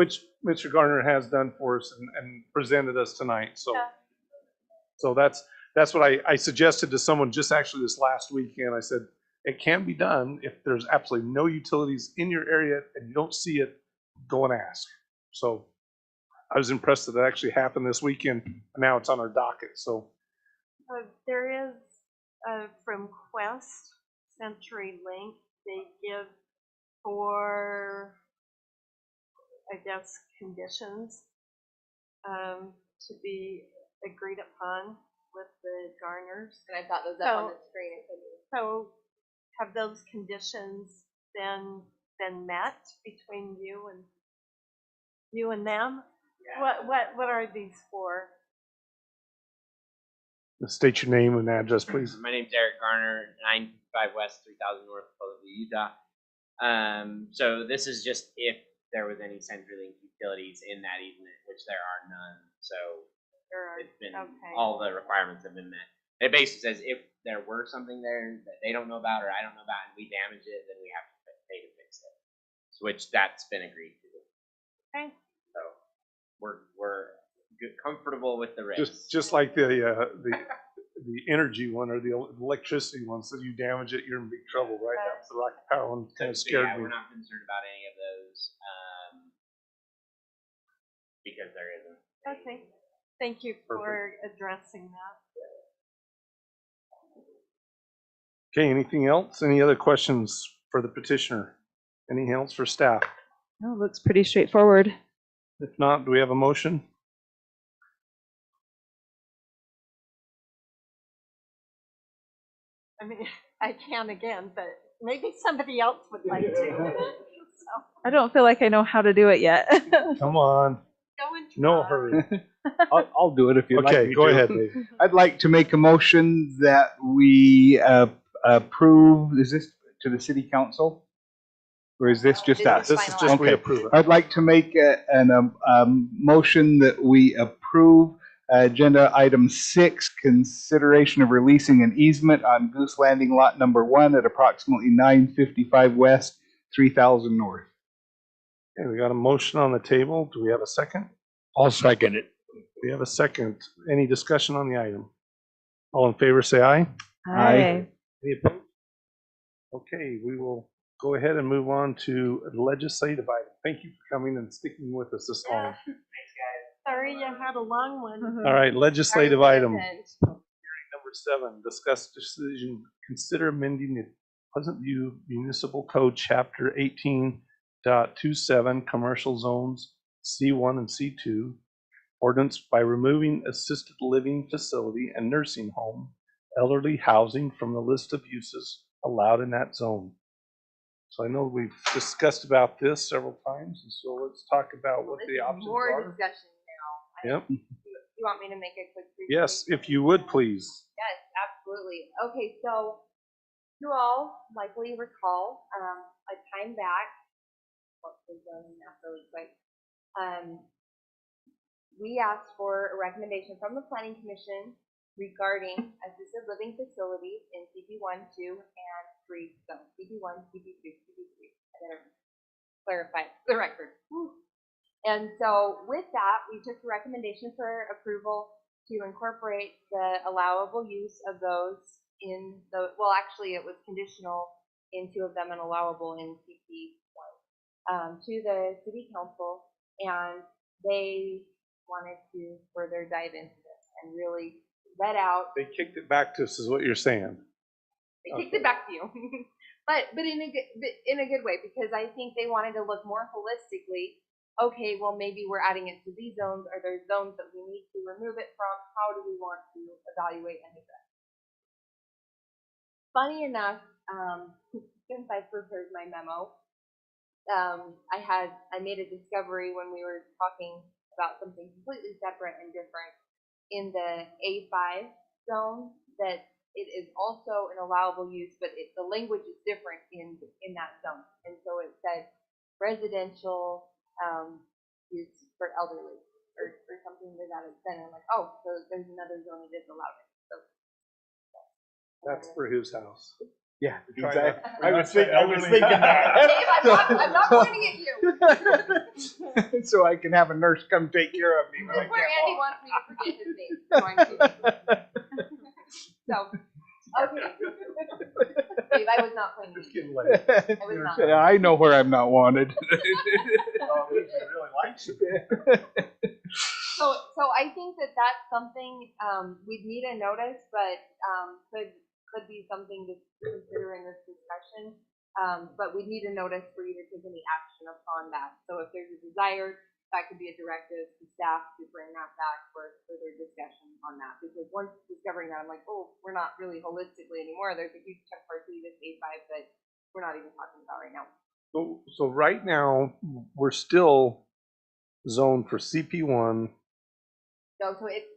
Mr. Garner has done for us and presented us tonight. So, Yeah. so that's what I suggested to someone just actually this last weekend. I said, it can be done if there's absolutely no utilities in your area and you don't see it, go and ask. So I was impressed that it actually happened this weekend. And now it's on our docket. So There is, from Quest, CenturyLink, they give 4, I guess, conditions to be agreed upon with the Garners. And I've got those up on the screen. So have those conditions been met between you and them? What are these for? state your name and address, please. My name's Eric Garner, 955 West, 3000 North, Pueblo, Utah. So this is just if there was any CenturyLink utilities in that easement, which there are none. So it's been, okay. all the requirements have been met. It basically says if there were something there that they don't know about or I don't know about and we damage it, then we have to pay to fix it, which that's been agreed to. Okay. So we're comfortable with the risk. Just like the energy one or the electricity one, so you damage it, you're in big trouble, right? That's the Rocket Power one. Kind of So, scared yeah, me. we're not concerned about any of those because there isn't. Okay. Thank you for addressing that. Okay, anything else? Any other questions for the petitioner? Anything else for staff? No, looks pretty straightforward. If not, do we have a motion? I mean, I can again, but maybe somebody else would like to. So, I don't feel like I know how to do it yet. Come on, go and no try. hurry. I'll do it if you'd like Okay, me go to. ahead, Dave. I'd like to make a motion that we approve, is this to the city council? Or is this just This us? This is just we Okay. approve it. I'd like to make a motion that we approve agenda item 6, consideration of releasing an easement on Goose Landing lot number 1 at approximately 955 West, 3000 North. Okay, we got a motion on the table. Do we have a second? I'll second it. We have a second. Any discussion on the item? All in favor, say aye. Hi. Any opposed? Okay, we will go ahead and move on to legislative item. Thank you for coming and sticking with us this long. Sorry Sorry, you had a long one. All right, legislative Sorry, item. Vincent. Number 7, discuss decision, consider amending the Pleasant View Municipal Code, Chapter 18.27, commercial zones, C1 and C2, ordinance by removing assisted living facility and nursing home, elderly housing from the list of uses allowed in that zone. So I know we've discussed about this several times, and so let's talk about what This the is options more are. discussion now. Yep. You want me to make a quick presentation? Yes, if you would, please. Yes, absolutely. Okay, so you all likely recall a time back, what was zoning that really quick, we asked for a recommendation from the Planning Commission regarding assisted living facilities in CP1, 2, and 3 zones. CP1, CP2, CP3. I better clarify the record. And so with that, we took the recommendation for approval to incorporate the allowable use of those in the, well, actually it was conditional in 2 of them and allowable in CP1 to the city council, and they wanted to further dive into this and really let out. They kicked it back to us, is what you're saying. They kicked it back to you, but in a good way, because I think they wanted to look more holistically. Okay, well maybe we're adding it to these zones. Are there zones that we need to remove it from? How do we want to evaluate and address? Funny enough, since I prepared my memo, I made a discovery when we were talking about something completely separate and different in the A5 zone, that it is also an allowable use, but the language is different in that zone. And so it said residential use for elderly or something to that extent. I'm like, oh, so there's another zone that is allowed. So That's for his house. Yeah, Try not- exactly. I was thinking Dave, that. I'm not pointing at you. So I can have a nurse come take care of me when I That's where can't Andy walk. wants me to forget his name. So I'm kidding. So, okay. Dave, I was not pointing Just at you. getting late. I was not. Yeah, I know where I'm not wanted. Oh, he really likes it. So I think that that's something we'd need a notice, but could be something to consider in this discussion. But we need a notice for you to take any action upon that. So if there's a desire, that could be a directive to staff to bring that back for further discussion on that. Because once discovering that, I'm like, oh, we're not really holistically anymore. There's a huge chunk of our city that's A5 that we're not even talking about right now. So right now, we're still zoned for CP1. No, so it's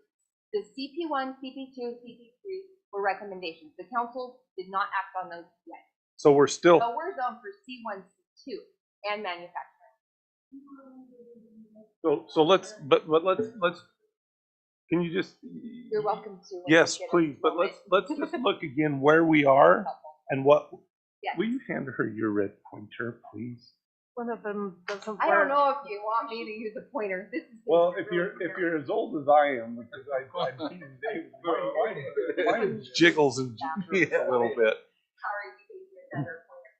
the CP1, CP2, CP3 were recommendations. The council did not act on those yet. So we're still, So we're zoned for C1, C2, and manufacturing. so let's, but let's, can you just? You're welcome to. when Yes, you get a please, but moment. let's just look again where we are and what, Yes. will you hand her your red pointer, please? One of them doesn't I don't work. know if you want me to use a pointer. This is Well, gonna if be you're, really if weird. you're as old as I am, because I've seen Dave, mine jiggles and jiggle a little bit. Sorry, you can use another pointer.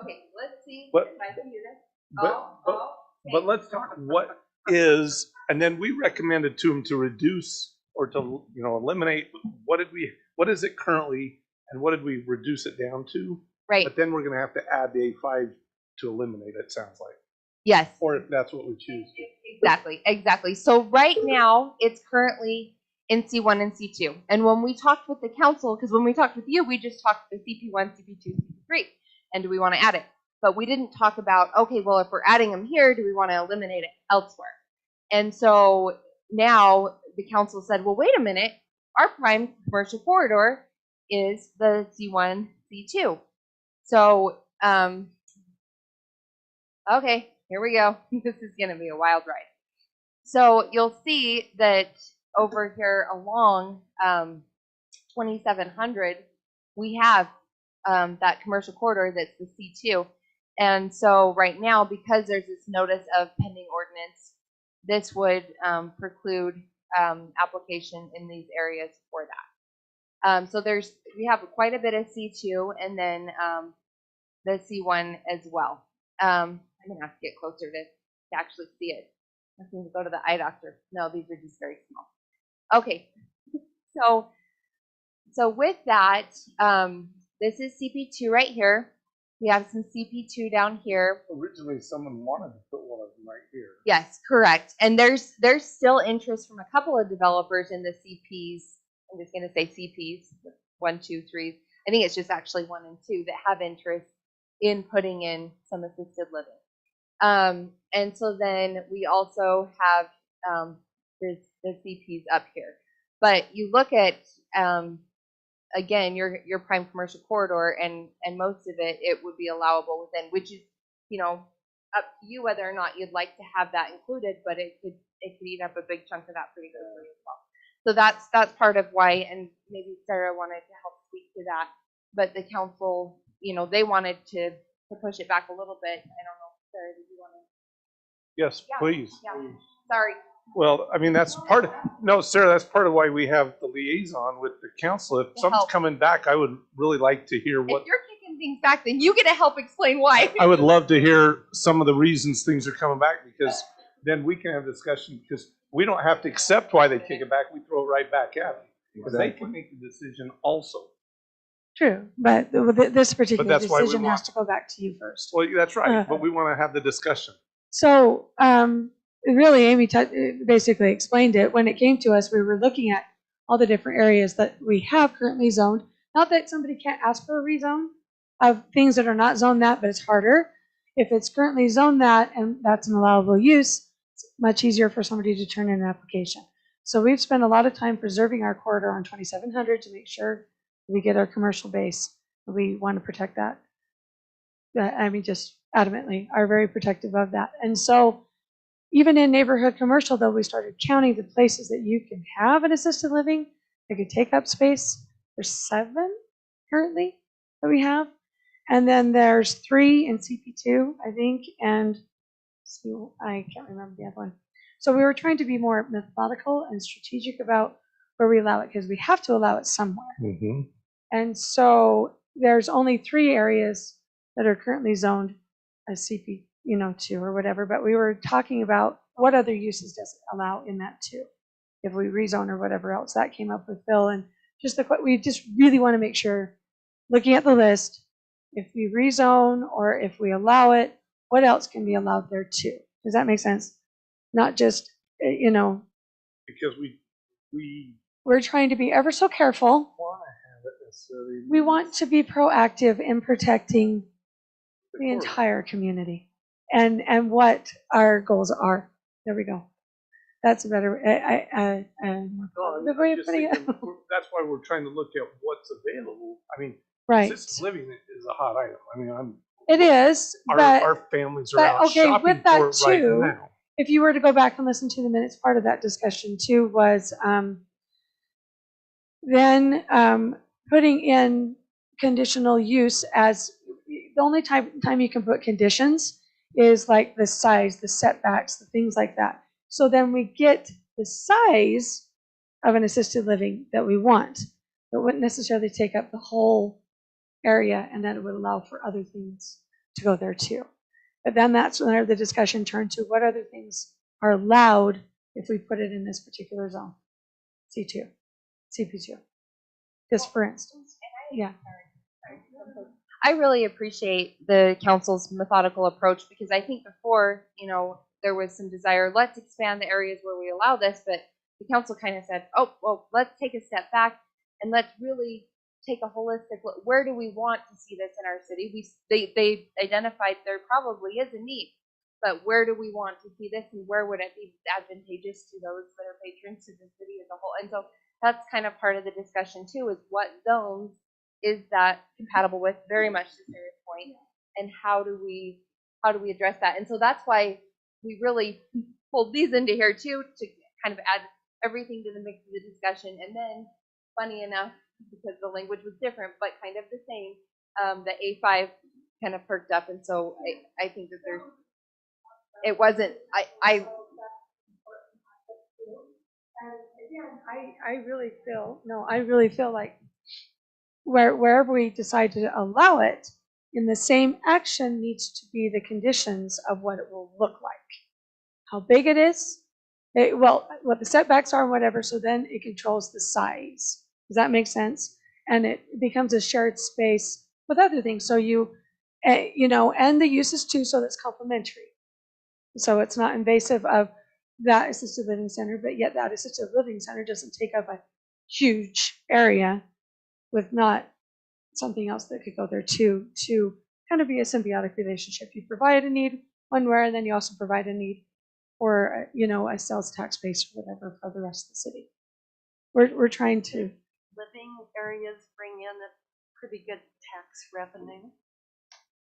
Okay, let's see But- if I can do this. But let's talk what is, and then we recommended to him to reduce or to, eliminate, what is it currently, and what did we reduce it down to? Right. But then we're gonna have to add the A5 to eliminate it, sounds like, Yes. or if that's what we choose to. Exactly. So right now, it's currently in C1 and C2. And when we talked with the council, because when we talked with you, we just talked the CP1, CP2, CP3. And do we want to add it? But we didn't talk about, okay, well, if we're adding them here, do we want to eliminate it elsewhere? And so now the council said, well, wait a minute. Our prime commercial corridor is the C1, C2. So, okay, here we go. This is going to be a wild ride. So you'll see that over here along 2700, we have that commercial corridor that's the C2. And so right now, because there's this notice of pending ordinance, this would preclude application in these areas for that. So we have quite a bit of C2 and then the C1 as well. I'm going to have to get closer to actually see it. I need to go to the eye doctor. No, these are just very small. Okay, so with that, this is CP2 right here. We have some CP2 down here. Originally, someone wanted to put one of them right here. Yes, correct. And there's still interest from a couple of developers in the CPs. I'm just going to say CPs, 1, 2, 3. I think it's just actually 1 and 2 that have interest in putting in some assisted living. And so then we also have the CPs up here. But you look at again, your prime commercial corridor, and most of it would be allowable within, which is, up to you whether or not you'd like to have that included, but it could eat up a big chunk of that pretty quickly as well. So that's part of why, and maybe Sarah wanted to help speak to that, but the council, they wanted to push it back a little bit. I don't know, Sarah, did you want to? Yes, Yeah, please. Yeah. Sorry. Well, I mean, that's part of, no, Sarah, that's part of why we have the liaison with the council. If something's help. coming back, I would really like to hear what. If you're kicking things back, then you get to help explain why. I would love to hear some of the reasons things are coming back, because then we can have discussion, because we don't have to accept why they kick it back. We throw it right back at them, because they can make the decision also. True, but this particular that's why we decision want- has to go back to you first. Well, that's right, but we want to have the discussion. So, really, Amy basically explained it. When it came to us, we were looking at all the different areas that we have currently zoned. Not that somebody can't ask for a rezone of things that are not zoned that, but it's harder. If it's currently zoned that, and that's an allowable use, it's much easier for somebody to turn in an application. So we've spent a lot of time preserving our corridor on 2700 to make sure we get our commercial base. We want to protect that. I mean, just adamantly are very protective of that. And so even in neighborhood commercial, though, we started counting the places that you can have an assisted living that could take up space. There's 7 currently that we have. And then there's 3 in CP2, I think, and I can't remember the other one. So we were trying to be more methodical and strategic about where we allow it, because we have to allow it somewhere. Mm-hmm. And so there's only 3 areas that are currently zoned as CP, 2 or whatever. But we were talking about what other uses does it allow in that too, if we rezone or whatever else. That came up with Phil, and we just really want to make sure, looking at the list, if we rezone or if we allow it, what else can be allowed there too? Does that make sense? Not just, Because we're trying to be ever so careful. want to have it necessarily. We want to be proactive in protecting the entire community and what our goals are. There we go. That's a better No, way I'm of just putting it. thinking, that's why we're trying to look at what's available. I mean, Right. assisted living is a hot item. I mean, It is, but our families are but, out okay, shopping with that for it too, right now. if you were to go back and listen to the minutes, part of that discussion too was then putting in conditional use as the only time you can put conditions is like the size, the setbacks, the things like that. So then we get the size of an assisted living that we want. It wouldn't necessarily take up the whole area, and then it would allow for other things to go there too. But then that's when the discussion turned to what other things are allowed if we put it in this particular zone, C2, CP2. Just for instance. Yeah. I really appreciate the council's methodical approach, because I think before, there was some desire, let's expand the areas where we allow this, but the council kind of said, oh, well, let's take a step back and let's really take a holistic look. Where do we want to see this in our city? They identified there probably is a need, but where do we want to see this, and where would it be advantageous to those that are patrons, to the city as a whole? And so that's kind of part of the discussion too, is what zones is that compatible with, very much to Sarah's point, and how do we address that? And so that's why we really pulled these into here too, to kind of add everything to the mix of the discussion. And then, funny enough, because the language was different but kind of the same, the A5 kind of perked up, and so I think that it wasn't, And again, I really feel like wherever we decide to allow it, in the same action needs to be the conditions of what it will look like. how big it is, what the setbacks are and whatever, so then it controls the size. Does that make sense? And it becomes a shared space with other things. So and the uses too, so that's complementary. So it's not invasive of that assisted living center, but yet that assisted living center doesn't take up a huge area with not something else that could go there too, to kind of be a symbiotic relationship. You provide a need one where, and then you also provide a need for, a sales tax base or whatever for the rest of the city. We're trying to. Living areas bring in a pretty good tax revenue.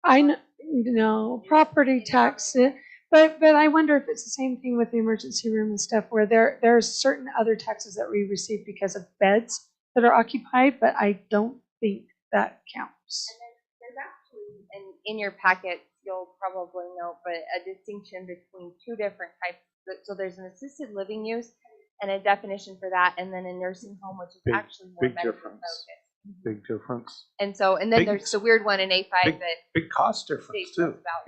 I know property tax, but I wonder if it's the same thing with the emergency room and stuff, where there's certain other taxes that we receive because of beds that are occupied, but I don't think that counts. There's actually, in your packets, you'll probably note, but a distinction between two different types. So there's an assisted living use and a definition for that, and then a nursing home, which is actually more big medical difference. focused. Big difference. And then there's the weird one in A5 that Big cost difference Steve too. knows about.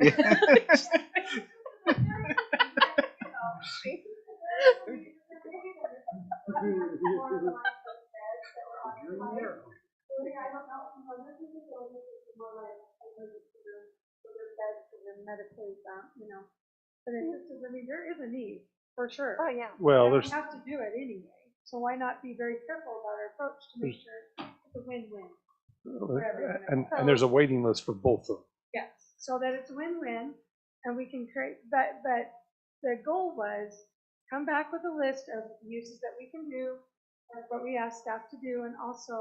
But assisted living, there is a need, for sure. Oh, yeah. Well, We there's have to do it anyway, so why not be very careful about our approach to make sure it's a win-win? and there's a waiting list for both of them. Yes, so that it's a win-win, and we can create, but the goal was come back with a list of uses that we can do, and what we asked staff to do, and also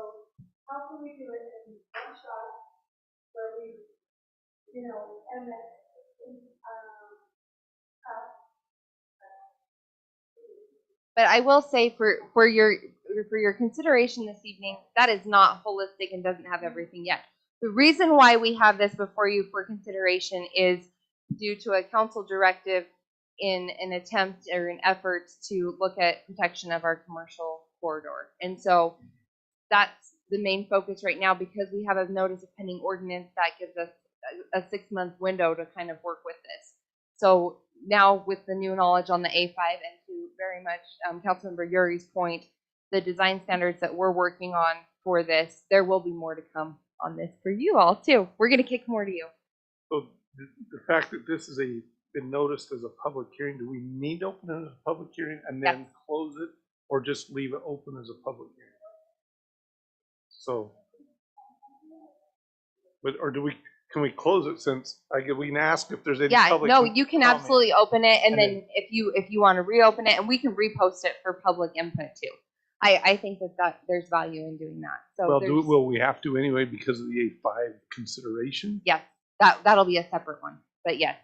how can we do it in one shot where we, and then, But I will say for your consideration this evening, that is not holistic and doesn't have everything yet. The reason why we have this before you for consideration is due to a council directive in an attempt or an effort to look at protection of our commercial corridor. And so that's the main focus right now, because we have a notice of pending ordinance that gives us a 6-month window to kind of work with this. So now with the new knowledge on the A5, and to very much Councilmember Yuri's point, the design standards that we're working on for this, there will be more to come on this for you all too. We're going to kick more to you. So the fact that this is been noticed as a public hearing, do we need to open it as a public hearing and then close it, or just leave it open as a public hearing? So, or can we close it, since we can ask if there's any public? No, you can comment. absolutely open it, and then if you want to reopen it, and we can repost it for public input too. I think that there's value in doing that. So will we have to anyway because of the A5 consideration? Yes, that'll be a separate one, but yes.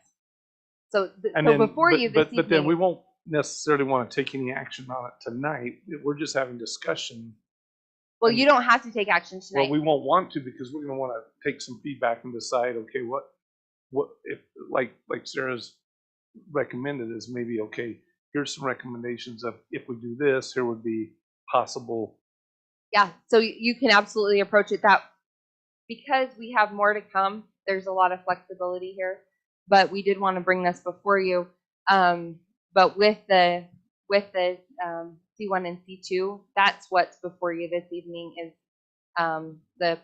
So before you this evening, but then we won't necessarily want to take any action on it tonight. We're just having discussion. Well, you don't have to take action tonight. Well, we won't want to, because we're going to want to take some feedback and decide, okay, what if, like Sarah's recommended, is maybe, okay, here's some recommendations of if we do this, here would be possible. Yeah, so you can absolutely approach it that, because we have more to come. There's a lot of flexibility here, but we did want to bring this before you. But with the C1 and C2, that's what's before you this evening, is the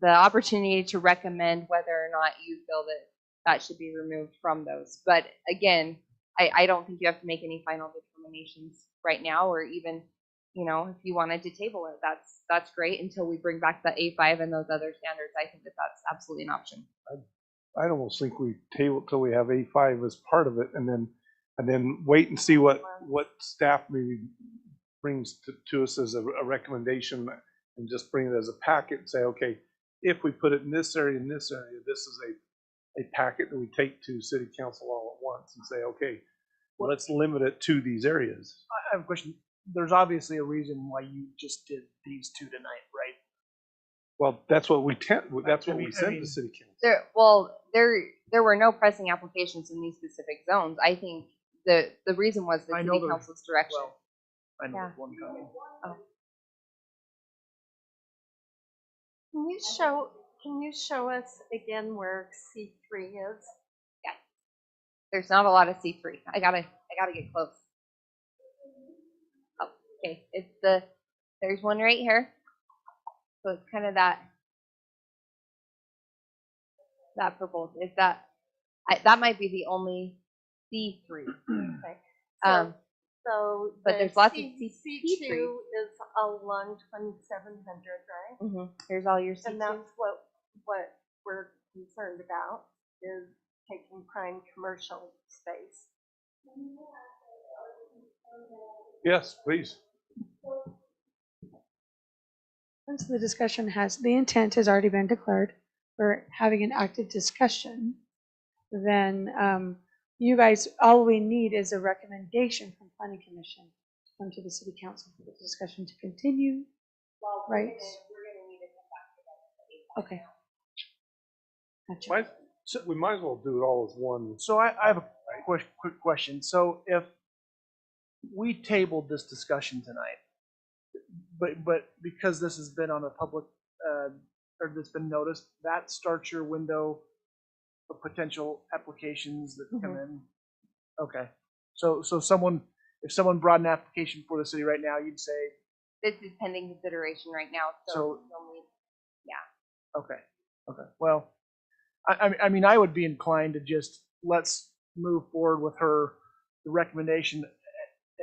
opportunity to recommend whether or not you feel that should be removed from those. But again, I don't think you have to make any final determinations right now, or even, if you wanted to table it, that's great until we bring back the A5 and those other standards. I think that's absolutely an option. I'd almost think we table till we have A5 as part of it, and then wait and see what staff maybe brings to us as a recommendation, and just bring it as a packet and say, okay, if we put it in this area, this is a packet that we take to city council all at once and say, okay, well, let's limit it to these areas. I have a question. There's obviously a reason why you just did these two tonight, right? Well, that's what we sent to city council. There were no pressing applications in these specific zones. I think the reason was the city council's direction. Well, I know there's one coming. Oh. Can you show us again where C3 is? Yes. There's not a lot of C3. I gotta get close. Oh, okay, there's one right here. So it's kind of that purple. Is that that might be the only C3. Okay. So but the there's lots of C2 C3. is along 2700, right? Mm-hmm. Here's all your C2. And that's what we're concerned about, is taking prime commercial space. Yes, please. Once the the intent has already been declared, we're having an active discussion, then you guys, all we need is a recommendation from Planning Commission to come to the City Council for the discussion to continue, right? We're gonna need to come back to that. Okay. Gotcha. So we might as well do it all as one. So I have a quick question. So if we tabled this discussion tonight, but because this has been on a public, or that's been noticed, that starts your window of potential applications that come in? Okay. So if someone brought an application for the city right now, you'd say, This is pending consideration right now, so you'll need, yeah. okay. Well, I mean, I would be inclined to just let's move forward with the recommendation,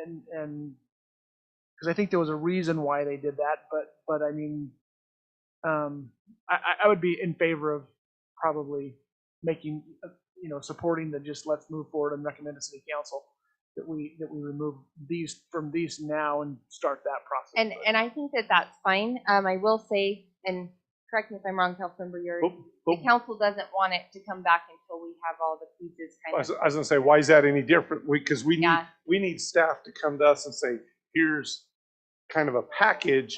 and because I think there was a reason why they did that, but I mean, I would be in favor of probably making, supporting the just let's move forward and recommend to City Council that we remove these from these now and start that process. And I think that's fine. I will say, and correct me if I'm wrong, Councilmember Yuri, the council doesn't want it to come back until we have all the pieces kind of. I was gonna say, why is that any different? Because we need staff to come to us and say, here's kind of a package.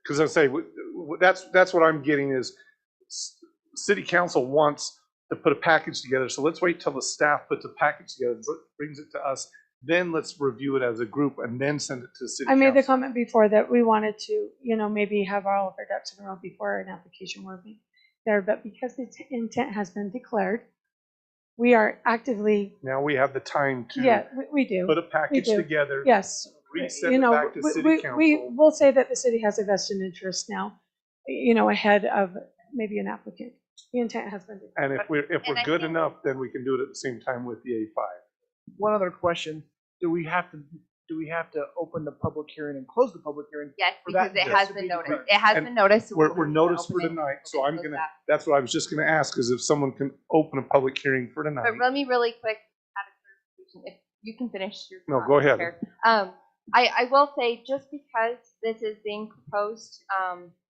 Because I say that's what I'm getting is City Council wants to put a package together. So let's wait till the staff puts a package together, brings it to us. Then let's review it as a group and then send it to City Council. I made the comment before that we wanted to, maybe have all of our ducks in a row before an application were made there. But because the intent has been declared, we are actively. Now we have the time to. Yeah, we do. Put a package together. Yes. Resend it back to City Council. We will say that the city has a vested interest now, ahead of maybe an applicant. The intent has been declared. And if we're good enough, then we can do it at the same time with the A5. One other question: Do we have to open the public hearing and close the public hearing? Yes, because it has been noticed. It has been noticed. We're noticed for tonight, so that's what I was just gonna ask, is if someone can open a public hearing for tonight. But let me really quick add a clarification. If you can finish your. No, go ahead. I will say, just because this is being proposed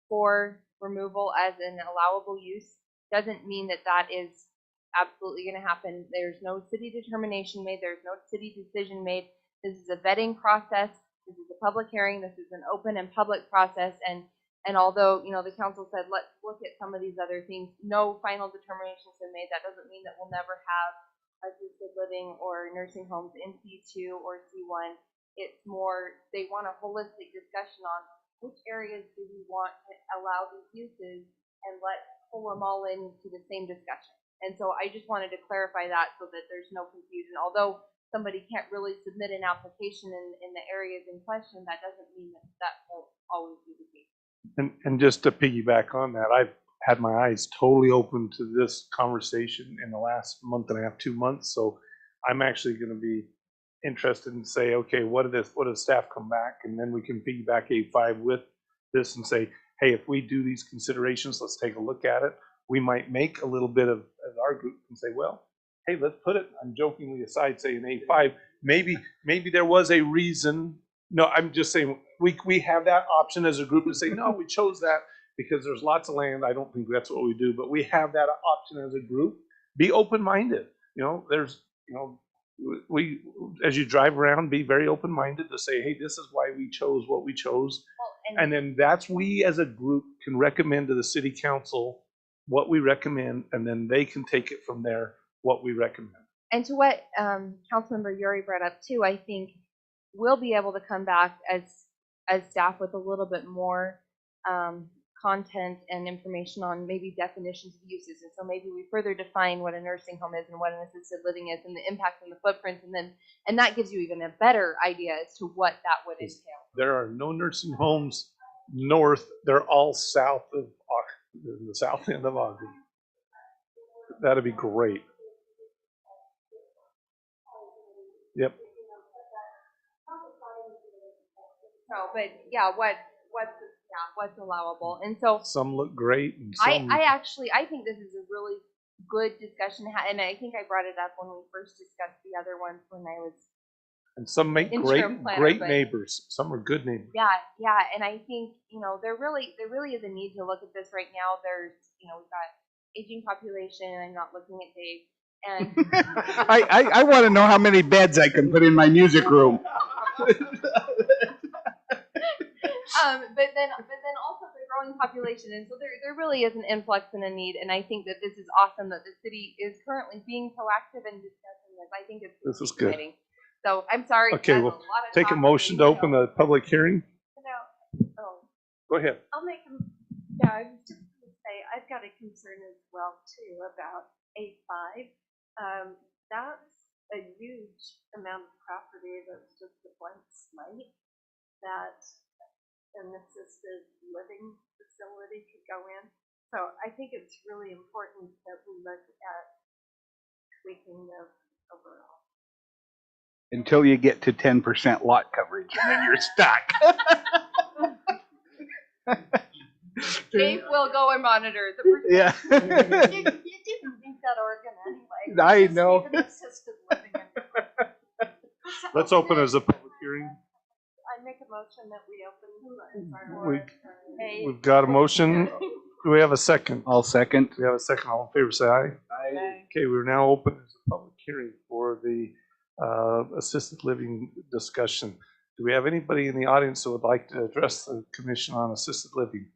for removal as an allowable use, doesn't mean that is absolutely going to happen. There's no city determination made. There's no city decision made. This is a vetting process. This is a public hearing. This is an open and public process. And although, the council said, let's look at some of these other things, no final determination has been made. That doesn't mean that we'll never have assisted living or nursing homes in C2 or C1. It's more, they want a holistic discussion on which areas do we want to allow these uses, and let's pull them all into the same discussion. And so I just wanted to clarify that so that there's no confusion. Although somebody can't really submit an application in the areas in question, that doesn't mean that won't always be the case. And just to piggyback on that, I've had my eyes totally open to this conversation in the last month and a half, 2 months. So I'm actually going to be interested in say, okay, what does staff come back, and then we can piggyback A5 with this and say, hey, if we do these considerations, let's take a look at it. We might make a little bit of as our group and say, well, hey, let's put it, I'm jokingly aside, say in A5, maybe there was a reason. No, I'm just saying we have that option as a group to say, no, we chose that because there's lots of land. I don't think that's what we do, but we have that option as a group. Be open-minded. We, as you drive around, be very open-minded to say, hey, this is why we chose what we chose. Well, and then that's we as a group can recommend to the City Council what we recommend, and then they can take it from there, what we recommend. And to what Councilmember Yuri brought up too, I think we'll be able to come back as staff with a little bit more content and information on maybe definitions of uses. And so maybe we further define what a nursing home is and what an assisted living is and the impact and the footprint. And that gives you even a better idea as to what that would entail. There are no nursing homes north. They're all south of the south end of Ogden. That'd be great. Yep. So, but yeah, what's allowable. And so Some look great, and some. I think this is a really good discussion to have, and I think I brought it up when we first discussed the other ones when I was. And some make interim planner, great but- neighbors. Some are good neighbors. Yeah, and I think there really is a need to look at this right now. There's we've got aging population. I'm not looking at Dave, and I want to know how many beds I can put in my music room. but then also the growing population, and so there really is an influx and a need, and I think that this is awesome that the city is currently being proactive and discussing this. I think This is good. exciting. So I'm sorry. Okay, that's we'll a lot of take a talk, motion to open the public hearing. Oh, Go ahead. I'll make I was just going to say, I've got a concern as well too about A5. That's a huge amount of property that's just a blank slate that an assisted living facility could go in. So I think it's really important that we look at tweaking the overall. Until you get to 10% lot coverage, and then you're stuck. Dave will go and monitor the. Yeah. You didn't need that organ anyway. I You just know. need an assisted living. Let's open as a public hearing. I make a motion that we open. We've got a motion. Do we have a second? I'll second. We have a second. All in favor, say aye. Okay, we're now open as a public hearing for the assisted living discussion. Do we have anybody in the audience that would like to address the commission on assisted living?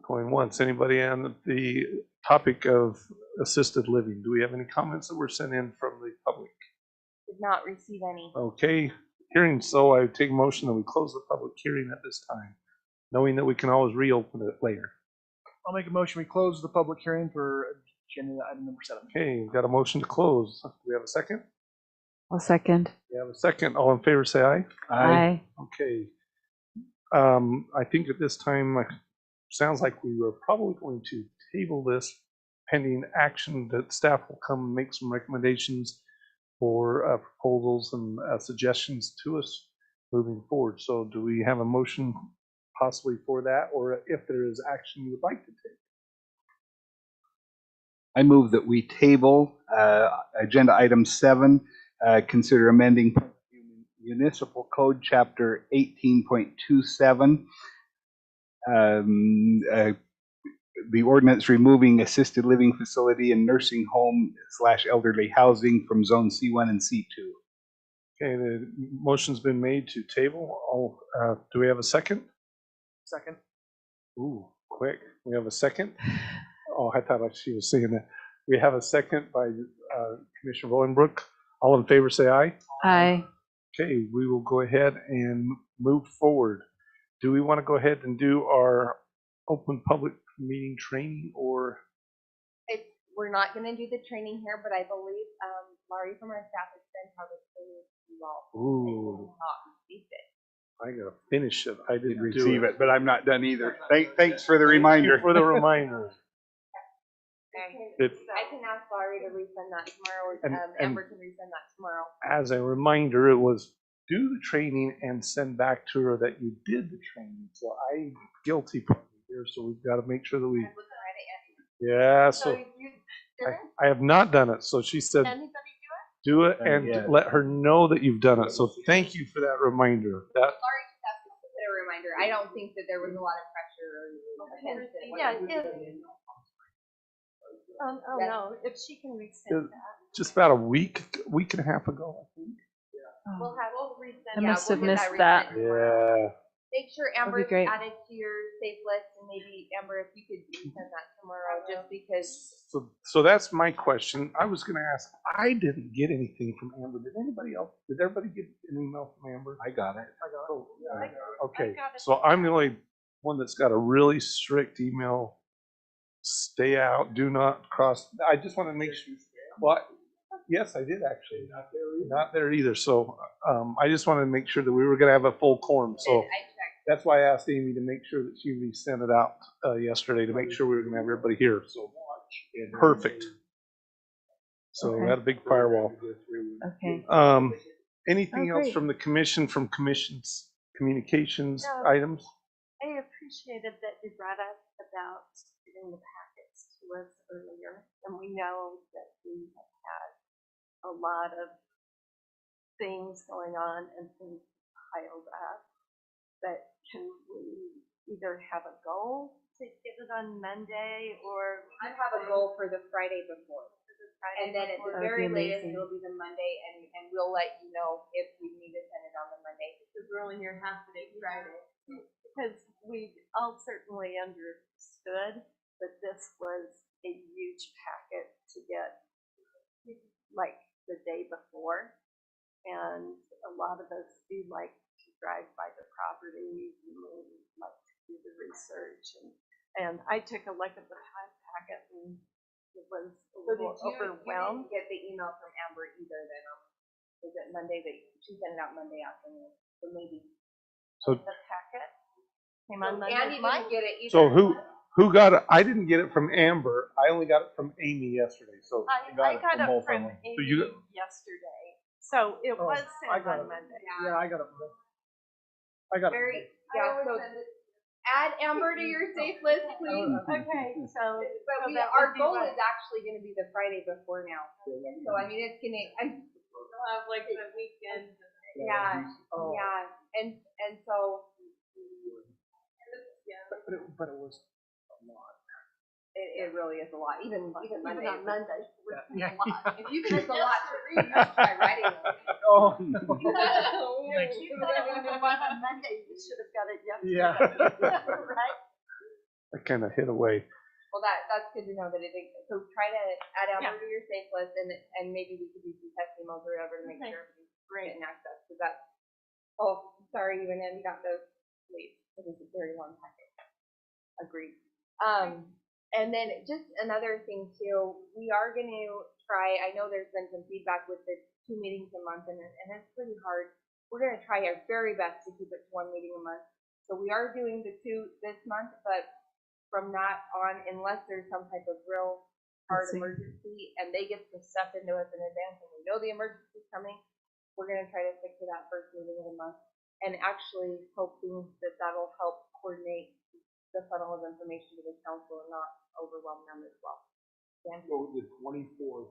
Going once. Anybody on the topic of assisted living? Do we have any comments that were sent in from the public? Did not receive any. Okay, hearing so, I take a motion that we close the public hearing at this time, knowing that we can always reopen it later. I'll make a motion, we close the public hearing for agenda item number 7. Okay, we've got a motion to close. Do we have a second? I'll second. We have a second. All in favor, say aye. Aye. Okay. I think at this time, sounds like we were probably going to table this pending action that staff will come and make some recommendations for proposals and suggestions to us moving forward. So do we have a motion possibly for that, or if there is action you would like to take? I move that we table agenda item 7, consider amending Municipal Code Chapter 18.27. The ordinance removing assisted living facility and nursing home / elderly housing from zone C1 and C2. Okay, the motion's been made to table. Do we have a second? Second. Ooh, quick. We have a second? Oh, I thought she was saying that. We have a second by Commissioner Bowenbrook. All in favor, say aye. Aye. Okay, we will go ahead and move forward. Do we want to go ahead and do our open public meeting training, or? We're not going to do the training here, but I believe Laurie from our staff has sent how the training to you all. Ooh, Not received it. I gotta finish it. I didn't Receive do it, but I'm not done either. Thanks for the Thank you reminder. for the reminder. I can ask Laurie to resend that tomorrow, or And- Amber can resend that tomorrow. As a reminder, it was do the training and send back to her that you did the training. So I'm guilty probably here, so we've got to make sure that we. I wasn't ready Yeah, So so you did it? I have not done it. So she said Anybody do it and Yeah. let her know that you've done it. So thank you for that reminder. That Laurie just asked us to put a reminder. I don't think that there was a lot of pressure or against it. Yeah, oh no, if she can resend that. just about a week and a half ago, I think. We'll resend. I yeah, must we'll have get missed resent that. tomorrow. Yeah. Make sure That'd Amber be is great. added to your safe list, and maybe Amber, if you could resend that tomorrow, just because. So that's my question. I was going to ask. I didn't get anything from Amber. Did anybody else? Did everybody get an email from Amber? I got it. Oh, yeah. I Okay. got it. So I'm the only one that's got a really strict email, stay out, do not cross. I just want to make sure. What? Yes, I did actually. Not there either. So I just wanted to make sure that we were going to have a full quorum. So I checked. that's why I asked Amy to make sure that she resent it out yesterday to make sure we were going to have everybody here. So perfect. So we had a big firewall. Okay. Anything Oh, else great. from the commission, from commission's communications No. items? I appreciated that you brought up about getting the packets to us earlier, and we know that we have had a lot of things going on and things piled up. But can we either have a goal to get it on Monday or? I have a goal for the Friday before. And then at the That would very be latest, amazing. it'll be the Monday, and we'll let you know if we need to send it on the Monday. Because we're only here half a day Friday. Because we all certainly understood that this was a huge packet to get like the day before. And a lot of us do like to drive by the properties and we like to do the research. And I took a look at the packet and it was a little overwhelmed. You didn't get the email from Amber either then, was it Monday that, she sent it out Monday afternoon, so maybe. So, The packet came on Monday. Andy didn't get it either. so who got it? I didn't get it from Amber. I only got it from Amy yesterday. So I got it from Amy yesterday. So it was I sent got on it. Monday. Yeah, I got it. I got it. Very, yeah, so add Amber to your safe list, please. Okay, so. But so we, that our would be goal what? is actually gonna be the Friday before now. So I mean, it's gonna, We'll have like the weekend. yeah, Oh. yeah, and so But it was a lot. it really is a lot, even Monday. on Monday. Yeah. If you think it's a lot to read, you should try writing it. Oh, no. You got it on Monday, you should have got it yesterday. Yeah. Right? I kind of hid away. Well, that's good to know that it, so try to add Amber Yeah. to your safe list and maybe we could do some test emails or whatever to make Okay. sure we're getting access, because that's, oh, sorry, you and Andy got those late, it was a very long packet. Agreed. And then just another thing too, we are gonna try, I know there's been some feedback with the 2 meetings a month and it's pretty hard. We're gonna try our very best to keep it to 1 meeting a month. So we are doing the 2 this month, but from that on, unless there's some type of real hard emergency and they get some stuff into us in advance and we know the emergency is coming, we're gonna try to stick to that first meeting of the month. And actually hoping that that'll help coordinate the funnel of information to the council and not overwhelm them as well. Dan? So the 24th,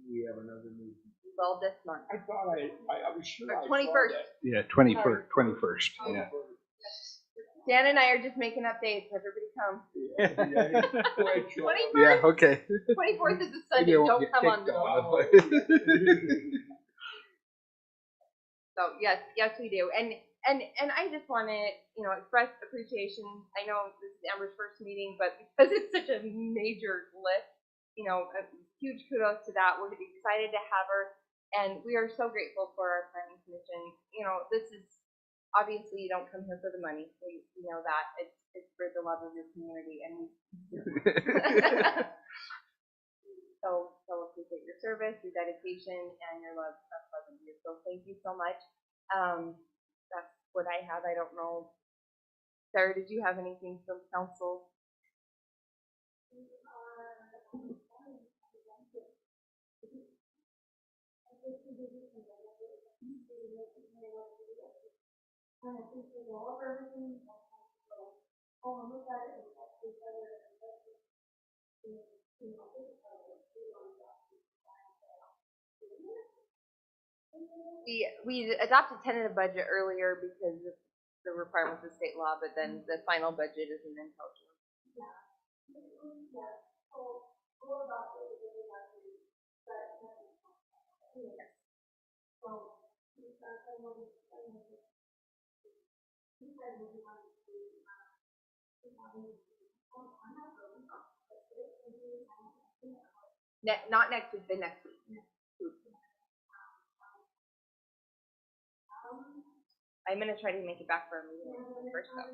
we have another meeting. Well, this month. I thought I was sure I saw 21st. that. Yeah, 21st, yeah. Dan and I are just making updates. Everybody come. Yeah, I didn't quite sure. 21st. Yeah, okay. 24th is a Sunday. Maybe I won't Don't get come on kicked the out. So yes, we do. And I just want to, express appreciation. I know this is Amber's first meeting, but because it's such a major list, a huge kudos to that. We're excited to have her, and we are so grateful for our planning commission. This is obviously you don't come here for the money. We know that it's for the love of your community, and so appreciate your service, your dedication, and your love of you. So thank you so much. That's what I have. I don't know. Sarah, did you have anything from council? We adopted tentative budget earlier because of the requirements of state law, but then the final budget isn't until June. Not next week, the next week. I'm gonna try to make it back for a meeting first though.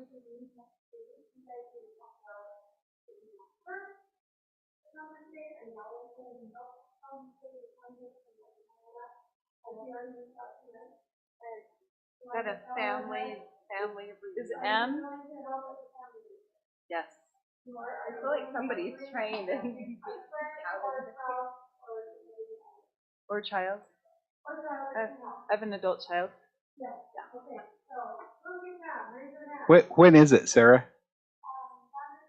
Is that a family Is M? Yes. I feel like somebody's trying to. Or child? I have an adult child. When is it, Sarah?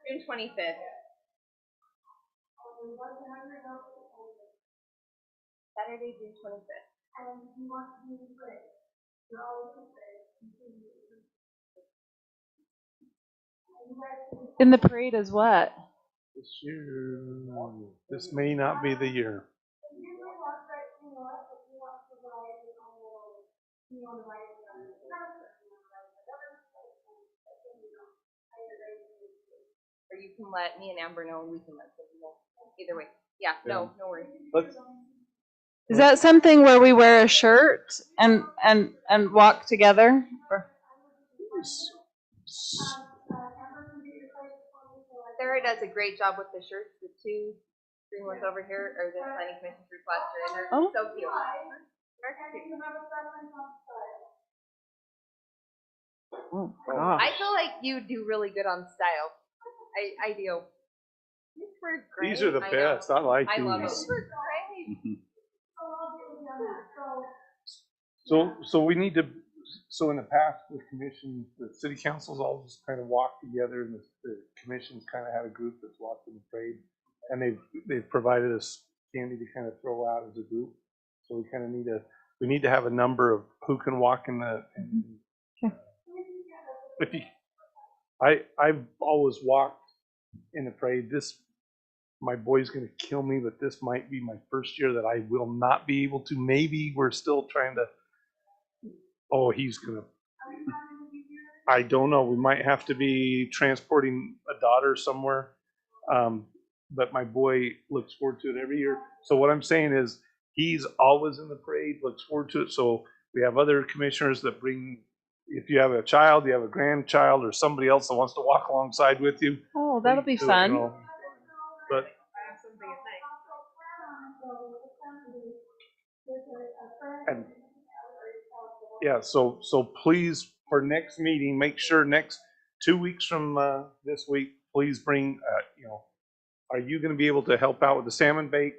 June 25th. Saturday, June 25th. In the parade is what? This year, this may not be the year. Or you can let me and Amber know, and we can let them know. Either way. Yeah, no worries. Let's, Is that something where we wear a shirt and walk together? Or? Sarah does a great job with the shirts. The two green ones over here are the planning commission shirts last year, and they're so cute. Oh gosh. I feel like you do really good on style. I do. These were great. these are the best. I like I love these. them. These were great. So we need to, so in the past, the commission, the city councils all just kind of walk together, and the commission's kind of had a group that's walked in the parade, and they've provided us candy to kind of throw out as a group. So we kind of need to have a number of who can walk in the. If you, I've always walked in the parade. My boy's going to kill me, but this might be my first year that I will not be able to. Maybe we're still trying to. Oh, he's going to. I don't know. We might have to be transporting a daughter somewhere. But my boy looks forward to it every year. So what I'm saying is he's always in the parade, looks forward to it. So we have other commissioners that bring, if you have a child, you have a grandchild, or somebody else that wants to walk alongside with you. Oh, that'll be do it, fun. you know. But and yeah, so please for next meeting, make sure next 2 weeks from this week, please bring. Are you going to be able to help out with the salmon bake?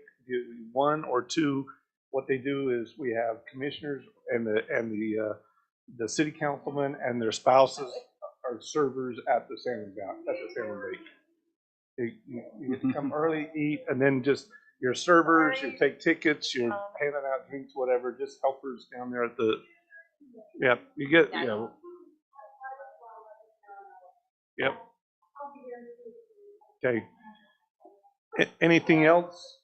One or two. What they do is we have commissioners and the city councilmen and their spouses are servers at the salmon bake. You get to come early, eat, and then just your servers, you take tickets, you're handing out drinks, whatever, just helpers down there at the. Yeah, you get. Yep. Okay. Anything else?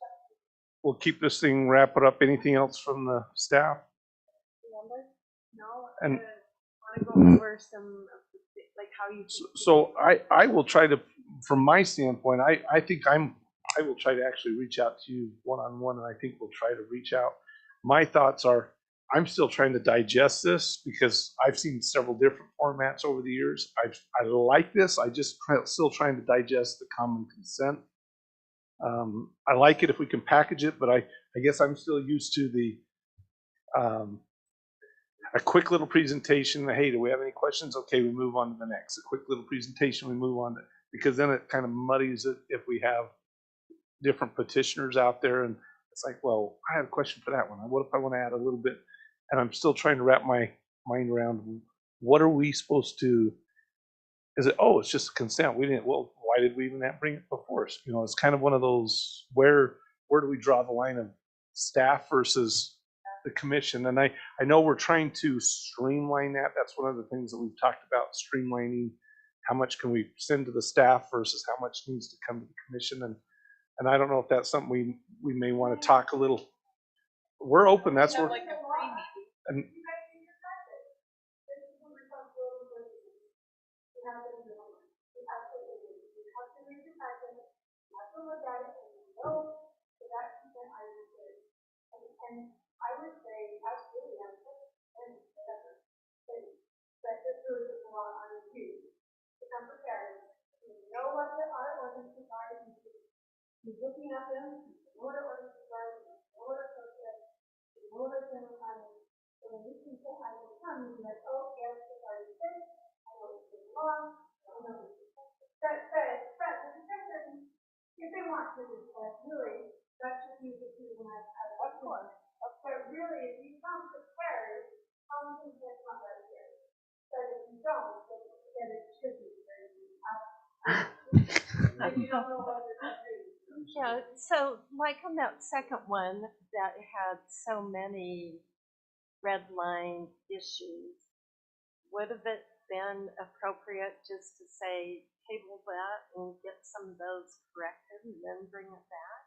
We'll keep this thing, wrap it up. Anything else from the staff? No. And I want to go over some of the, like how you. So I will try to, from my standpoint, I think I will try to actually reach out to you one-on-one, and I think we'll try to reach out. My thoughts are, I'm still trying to digest this because I've seen several different formats over the years. I like this. I just still trying to digest the common consent. I like it if we can package it, but I guess I'm still used to the a quick little presentation. Hey, do we have any questions? Okay, we move on to the next. A quick little presentation, we move on to, because then it kind of muddies it if we have different petitioners out there, and it's like, well, I have a question for that one. What if I want to add a little bit? And I'm still trying to wrap my mind around what are we supposed to. Is it, oh, it's just consent. We didn't, well, why did we even bring it before us? It's kind of one of those, where do we draw the line of staff versus the commission? And I know we're trying to streamline that. That's one of the things that we've talked about, streamlining how much can we send to the staff versus how much needs to come to the commission. And I don't know if that's something we may want to talk a little. We're open. That's where. And He's looking at them, what are the stars, what are the what are the planning? So when you can say I will come, you're like, oh, yes, it's already finished, I know it's been long, I know it's but the discussion, if they want to discuss, really, that should be the two when I of course. But really, if you come prepared, how many things not right here? But if you don't, then it should be very if you don't know what to do. Yeah, so like on that second one that had so many red line issues, would have it been appropriate just to say table that and get some of those corrected and then bring it back?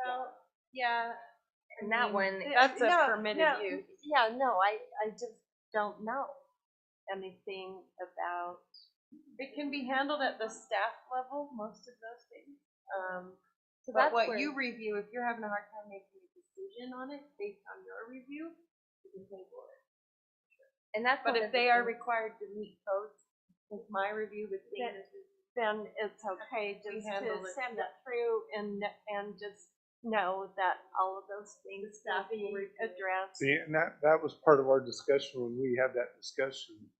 Well, yeah. And that one, That's a No, permitted no, use. Yeah, no, I just don't know anything about. It can be handled at the staff level, most of those things. So But that's what where- you review, if you're having a hard time making a decision on it based on your review, you can table it. and that's But one if of the they are things- required to meet codes, with my review with Dana's, then it's okay We just handle to it, send yeah. it through and just know that all of those things will staff will be review it. addressed. See, and that was part of our discussion when we had that discussion.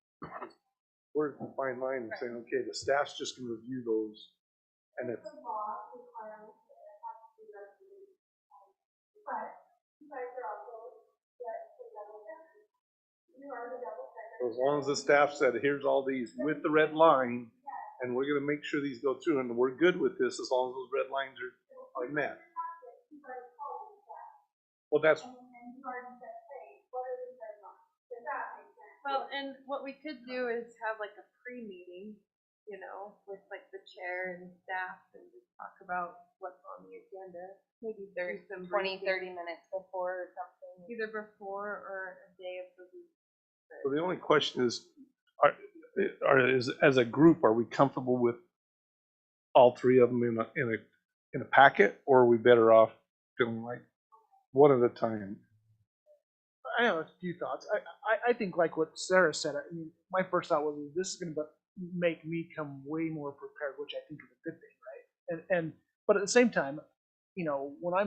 We're in a fine line and saying, okay, the staff's just gonna review those, and if, The law requirements that it has to be regulated. But you guys are also the double standard. You are the double standard. as long as the staff said, here's all these with the red line, and we're gonna make sure these go through, and we're good with this as long as those red lines are met. You guys call it that. Well, that's, And you already said, hey, what are these red lines? Does that make sense? well, and what we could do is have like a pre-meeting, you know, with like the chair and staff and just talk about what's on the agenda. maybe Do some 20, briefing, 30 minutes before or something. either before or a day of the week. so the only question is, as a group, are we comfortable with all three of them in a packet, or are we better off feeling like one at a time? I have a few thoughts. I think like what Sarah said, I mean, my first thought was this is going to make me come way more prepared, which I think is a good thing, right? But at the same time, you know, I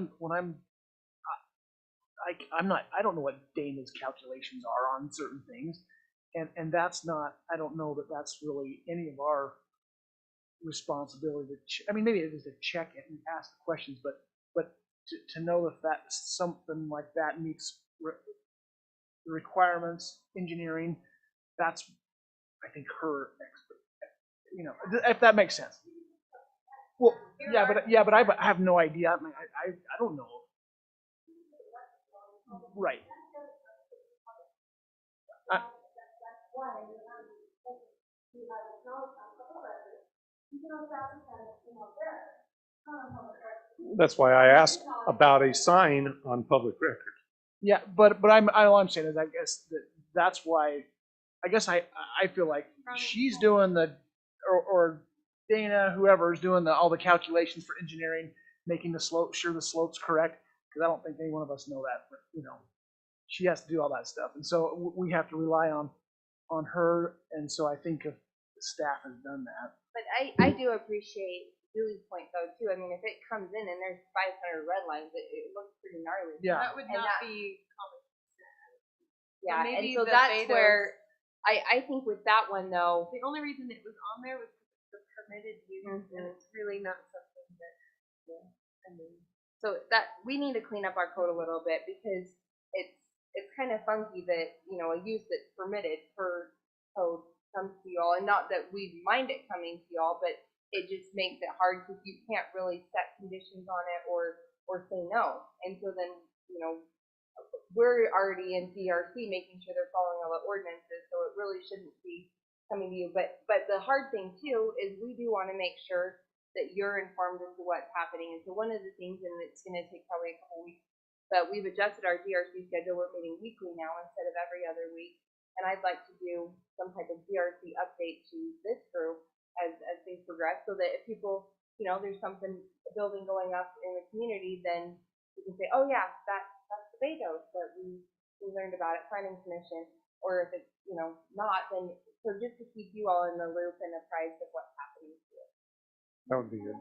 don't know what Dana's calculations are on certain things, and that's not, I don't know that that's really any of our responsibility to, I mean, maybe it is to check it and ask the questions, but to know if that something like that meets the requirements, engineering, that's, I think, her expert, you know, if that makes sense. Well, yeah, but I have no idea. I mean, I don't know. Right. That's why I asked about a sign on public record. Yeah, but all I'm saying is, I guess that's why, I guess I feel like she's doing or Dana, whoever is doing all the calculations for engineering, making sure the slope's correct, because I don't think any one of us know that, but, you know, she has to do all that stuff, and so we have to rely on her, and so I think if the staff has done that. But I do appreciate Julie's point though too. I mean, if it comes in and there's 500 red lines, it looks pretty gnarly. Yeah. That would And not that- be common sense. Yeah, and maybe so the that's Betos- where I think with that one though, The only reason it was on there was because it's a permitted use, and it's really not something that, I mean. so that we need to clean up our code a little bit because it's kind of funky that, you know, a use that's permitted per code comes to y'all, and not that we mind it coming to y'all, but it just makes it hard because you can't really set conditions on it or say no. And so then, you know, we're already in DRC making sure they're following all the ordinances, so it really shouldn't be coming to you. But the hard thing too is we do want to make sure that you're informed as to what's happening. And so one of the things, and it's going to take probably a couple weeks, but we've adjusted our DRC schedule. We're meeting weekly now instead of every other week. And I'd like to do some type of DRC update to this group as things progress, so that if people, you know, there's something, a building going up in the community, then you can say, oh yeah, that's the Betos that we learned about at Planning Commission. Or if it's, you know, not, then, so just to keep you all in the loop and apprised of what's happening to it. That would be good.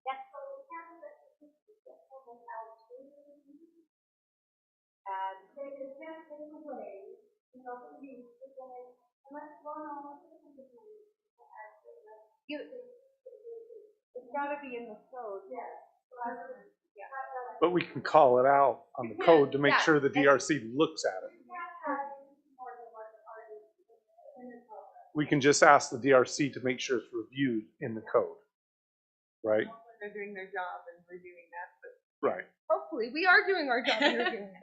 Yes, so we have the And they can't take away, you know, from you, unless one on you, it's gotta be in the code. Yes. Yeah. But we can call it out on the code to make Yeah. sure the DRC looks at it. We can just ask the DRC to make sure it's reviewed in the code, right? They're doing their job and reviewing that, but Right. Hopefully, we are doing our job in reviewing it.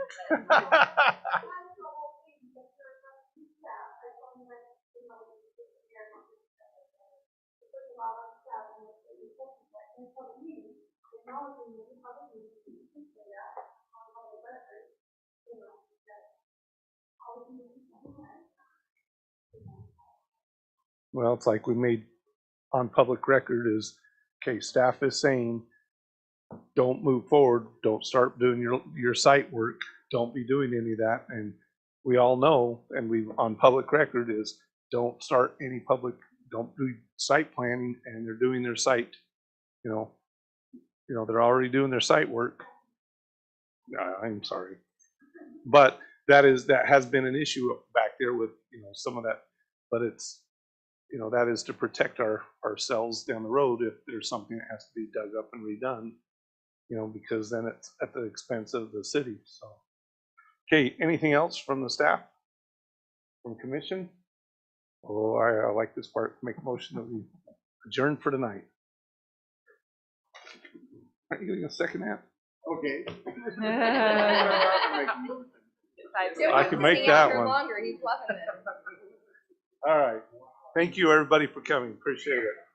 Well, it's like we made on public record is, okay, staff is saying, don't move forward, don't start doing your site work, don't be doing any of that. And we all know, and we on public record is, don't start any public, don't do site planning, and they're doing their site, you know, they're already doing their site work. I'm sorry. But that has been an issue back there with, some of that, but it's, that is to protect ourselves down the road if there's something that has to be dug up and redone, because then it's at the expense of the city. So, okay, anything else from the staff, from commission? Oh, I like this part. Make a motion that we adjourn for tonight. Aren't you getting a second that? Okay. I can make that one. Longer. He's loving it. All right. Thank you, everybody, for coming. Appreciate it.